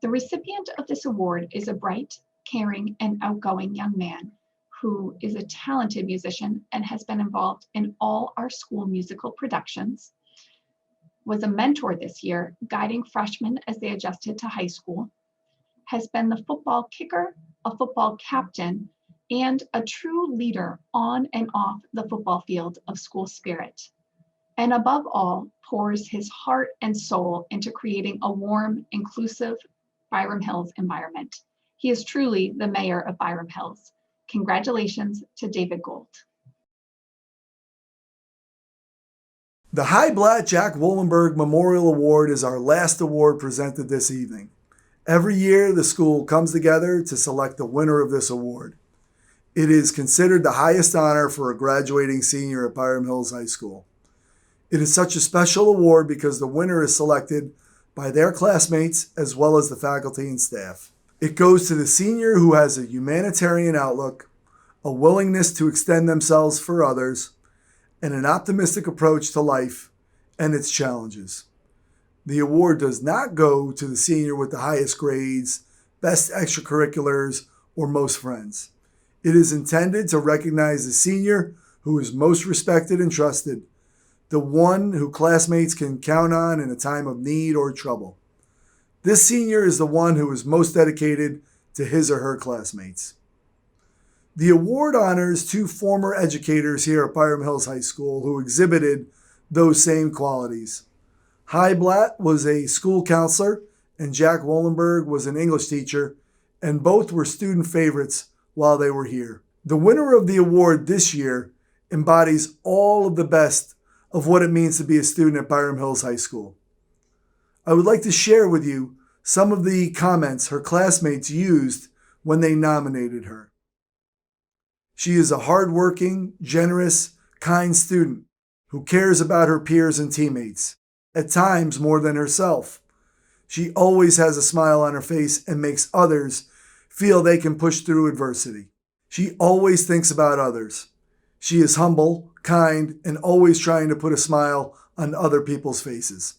The recipient of this award is a bright, caring, and outgoing young man who is a talented musician and has been involved in all our school musical productions, was a mentor this year, guiding freshmen as they adjusted to high school, has been the football kicker, a football captain, and a true leader on and off the football field of school spirit. And above all, pours his heart and soul into creating a warm, inclusive Byram Hills environment. He is truly the mayor of Byram Hills. Congratulations to David Gold. The High Blatt Jack Wollenberg Memorial Award is our last award presented this evening. Every year, the school comes together to select the winner of this award. It is considered the highest honor for a graduating senior at Byram Hills High School. It is such a special award because the winner is selected by their classmates as well as the faculty and staff. It goes to the senior who has a humanitarian outlook, a willingness to extend themselves for others, and an optimistic approach to life and its challenges. The award does not go to the senior with the highest grades, best extracurriculars, or most friends. It is intended to recognize the senior who is most respected and trusted, the one who classmates can count on in a time of need or trouble. This senior is the one who is most dedicated to his or her classmates. The award honors two former educators here at Byram Hills High School who exhibited those same qualities. High Blatt was a school counselor and Jack Wollenberg was an English teacher, and both were student favorites while they were here. The winner of the award this year embodies all of the best of what it means to be a student at Byram Hills High School. I would like to share with you some of the comments her classmates used when they nominated her. She is a hardworking, generous, kind student who cares about her peers and teammates, at times more than herself. She always has a smile on her face and makes others feel they can push through adversity. She always thinks about others. She is humble, kind, and always trying to put a smile on other people's faces.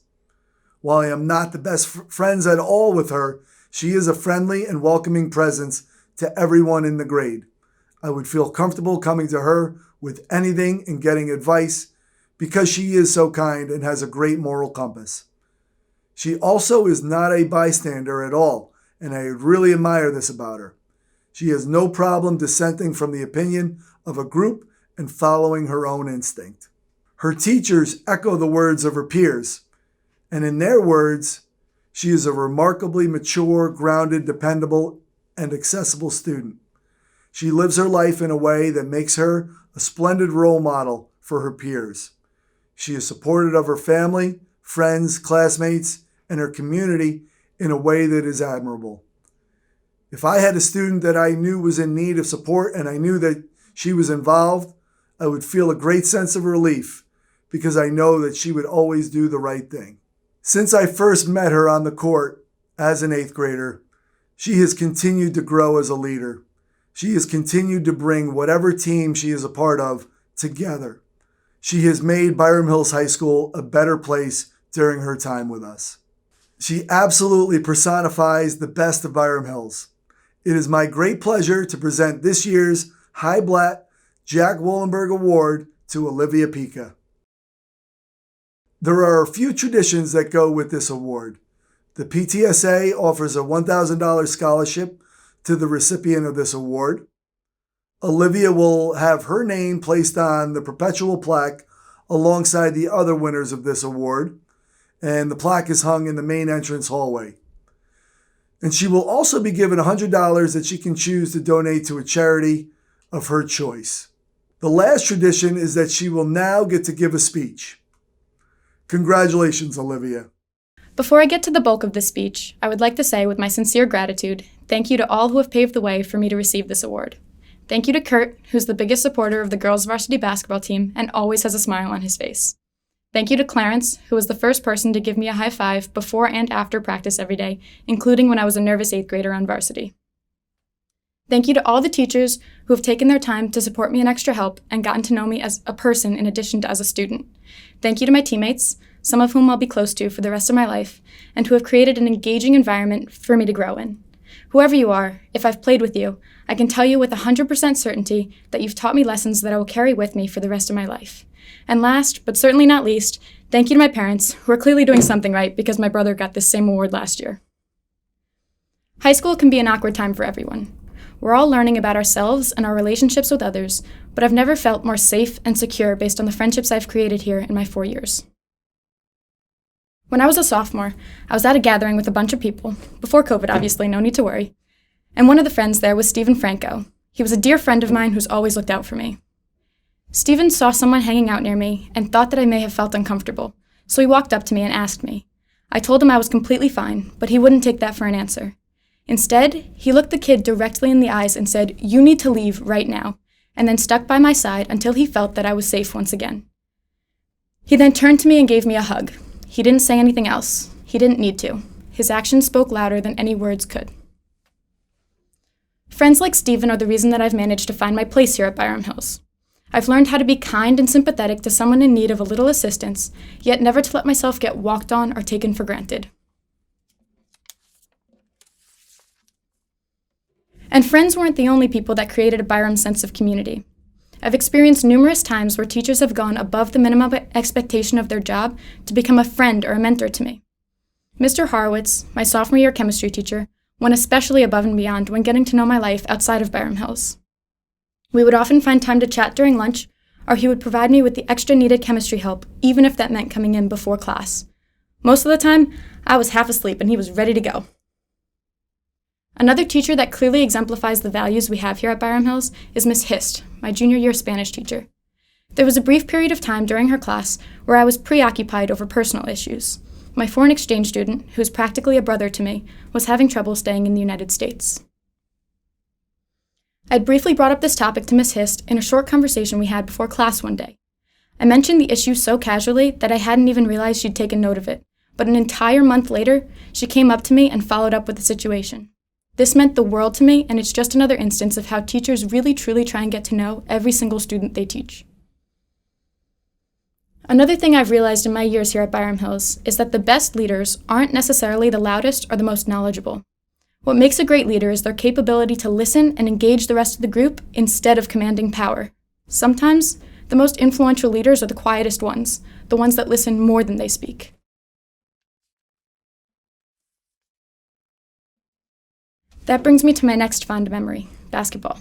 While I am not the best friends at all with her, she is a friendly and welcoming presence to everyone in the grade. I would feel comfortable coming to her with anything and getting advice because she is so kind and has a great moral compass. She also is not a bystander at all, and I really admire this about her. She has no problem dissenting from the opinion of a group and following her own instinct. Her teachers echo the words of her peers, and in their words, she is a remarkably mature, grounded, dependable, and accessible student. She lives her life in a way that makes her a splendid role model for her peers. She is supportive of her family, friends, classmates, and her community in a way that is admirable. If I had a student that I knew was in need of support and I knew that she was involved, I would feel a great sense of relief because I know that she would always do the right thing. Since I first met her on the court as an 8th grader, she has continued to grow as a leader. She has continued to bring whatever team she is a part of together. She has made Byram Hills High School a better place during her time with us. She absolutely personifies the best of Byram Hills. It is my great pleasure to present this year's High Blatt Jack Wollenberg Award to Olivia Pica. There are a few traditions that go with this award. The PTSA offers a $1,000 scholarship to the recipient of this award. Olivia will have her name placed on the perpetual plaque alongside the other winners of this award, and the plaque is hung in the main entrance hallway. And she will also be given $100 that she can choose to donate to a charity of her choice. The last tradition is that she will now get to give a speech. Congratulations, Olivia. Before I get to the bulk of this speech, I would like to say with my sincere gratitude, thank you to all who have paved the way for me to receive this award. Thank you to Kurt, who's the biggest supporter of the girls' varsity basketball team and always has a smile on his face. Thank you to Clarence, who was the first person to give me a high five before and after practice every day, including when I was a nervous 8th grader on varsity. Thank you to all the teachers who have taken their time to support me in extra help and gotten to know me as a person in addition to as a student. Thank you to my teammates, some of whom I'll be close to for the rest of my life, and who have created an engaging environment for me to grow in. Whoever you are, if I've played with you, I can tell you with 100% certainty that you've taught me lessons that I will carry with me for the rest of my life. And last, but certainly not least, thank you to my parents, who are clearly doing something right because my brother got this same award last year. High school can be an awkward time for everyone. We're all learning about ourselves and our relationships with others, but I've never felt more safe and secure based on the friendships I've created here in my 4 years. When I was a sophomore, I was at a gathering with a bunch of people, before COVID obviously, no need to worry, and one of the friends there was Stephen Franco. He was a dear friend of mine who's always looked out for me. Stephen saw someone hanging out near me and thought that I may have felt uncomfortable, so he walked up to me and asked me. I told him I was completely fine, but he wouldn't take that for an answer. Instead, he looked the kid directly in the eyes and said, "You need to leave right now," and then stuck by my side until he felt that I was safe once again. He then turned to me and gave me a hug. He didn't say anything else. He didn't need to. His actions spoke louder than any words could. Friends like Stephen are the reason that I've managed to find my place here at Byram Hills. I've learned how to be kind and sympathetic to someone in need of a little assistance, yet never to let myself get walked on or taken for granted. And friends weren't the only people that created a Byram sense of community. I've experienced numerous times where teachers have gone above the minimum expectation of their job to become a friend or a mentor to me. Mr. Horowitz, my sophomore year chemistry teacher, went especially above and beyond when getting to know my life outside of Byram Hills. We would often find time to chat during lunch, or he would provide me with the extra needed chemistry help, even if that meant coming in before class. Most of the time, I was half asleep and he was ready to go. Another teacher that clearly exemplifies the values we have here at Byram Hills is Miss Hist, my junior year Spanish teacher. There was a brief period of time during her class where I was preoccupied over personal issues. My foreign exchange student, who is practically a brother to me, was having trouble staying in the United States. I'd briefly brought up this topic to Miss Hist in a short conversation we had before class one day. I mentioned the issue so casually that I hadn't even realized she'd taken note of it, but an entire month later, she came up to me and followed up with the situation. This meant the world to me, and it's just another instance of how teachers really truly try and get to know every single student they teach. Another thing I've realized in my years here at Byram Hills is that the best leaders aren't necessarily the loudest or the most knowledgeable. What makes a great leader is their capability to listen and engage the rest of the group instead of commanding power. Sometimes, the most influential leaders are the quietest ones, the ones that listen more than they speak. That brings me to my next fond memory, basketball.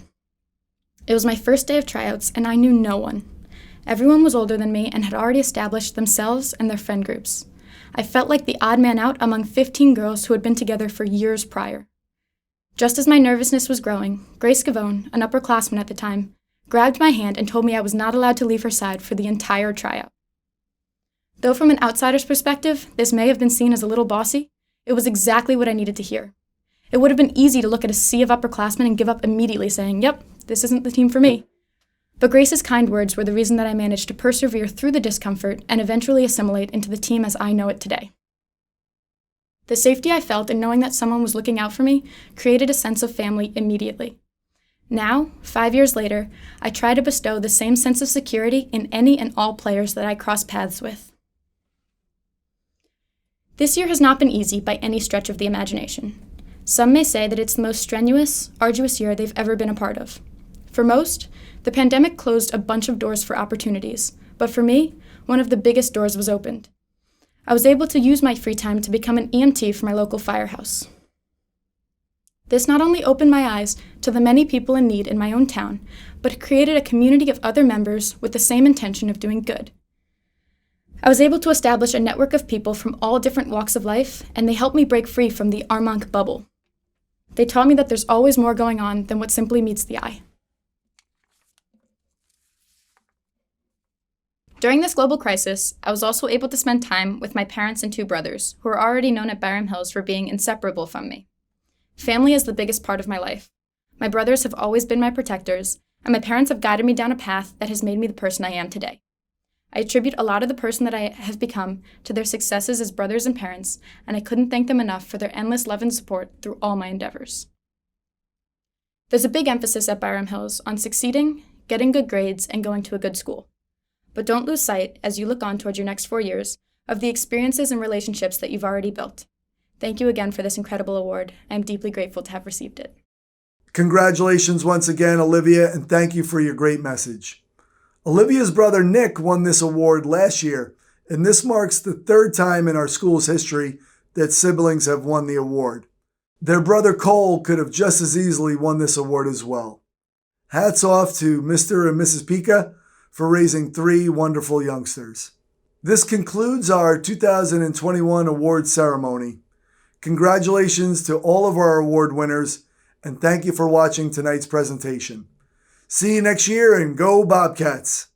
It was my first day of tryouts, and I knew no one. Everyone was older than me and had already established themselves and their friend groups. I felt like the odd man out among 15 girls who had been together for years prior. Just as my nervousness was growing, Grace Gavone, an upperclassman at the time, grabbed my hand and told me I was not allowed to leave her side for the entire tryout. Though from an outsider's perspective, this may have been seen as a little bossy, it was exactly what I needed to hear. It would have been easy to look at a sea of upperclassmen and give up immediately saying, "Yep, this isn't the team for me." But Grace's kind words were the reason that I managed to persevere through the discomfort and eventually assimilate into the team as I know it today. The safety I felt in knowing that someone was looking out for me created a sense of family immediately. Now, 5 years later, I try to bestow the same sense of security in any and all players that I cross paths with. This year has not been easy by any stretch of the imagination. Some may say that it's the most strenuous, arduous year they've ever been a part of. For most, the pandemic closed a bunch of doors for opportunities, but for me, one of the biggest doors was opened. I was able to use my free time to become an EMT for my local firehouse. This not only opened my eyes to the many people in need in my own town, but it created a community of other members with the same intention of doing good. I was able to establish a network of people from all different walks of life, and they helped me break free from the Armonk bubble. They taught me that there's always more going on than what simply meets the eye. During this global crisis, I was also able to spend time with my parents and 2 brothers, who are already known at Byram Hills for being inseparable from me. Family is the biggest part of my life. My brothers have always been my protectors, and my parents have guided me down a path that has made me the person I am today. I attribute a lot of the person that I have become to their successes as brothers and parents, and I couldn't thank them enough for their endless love and support through all my endeavors. There's a big emphasis at Byram Hills on succeeding, getting good grades, and going to a good school. But don't lose sight, as you look on towards your next 4 years, of the experiences and relationships that you've already built. Thank you again for this incredible award. I am deeply grateful to have received it. Congratulations once again, Olivia, and thank you for your great message. Olivia's brother Nick won this award last year, and this marks the third time in our school's history that siblings have won the award. Their brother Cole could have just as easily won this award as well. Hats off to Mr. and Mrs. Pica for raising 3 wonderful youngsters. This concludes our 2021 award ceremony. Congratulations to all of our award winners, and thank you for watching tonight's presentation. See you next year, and go Bobcats!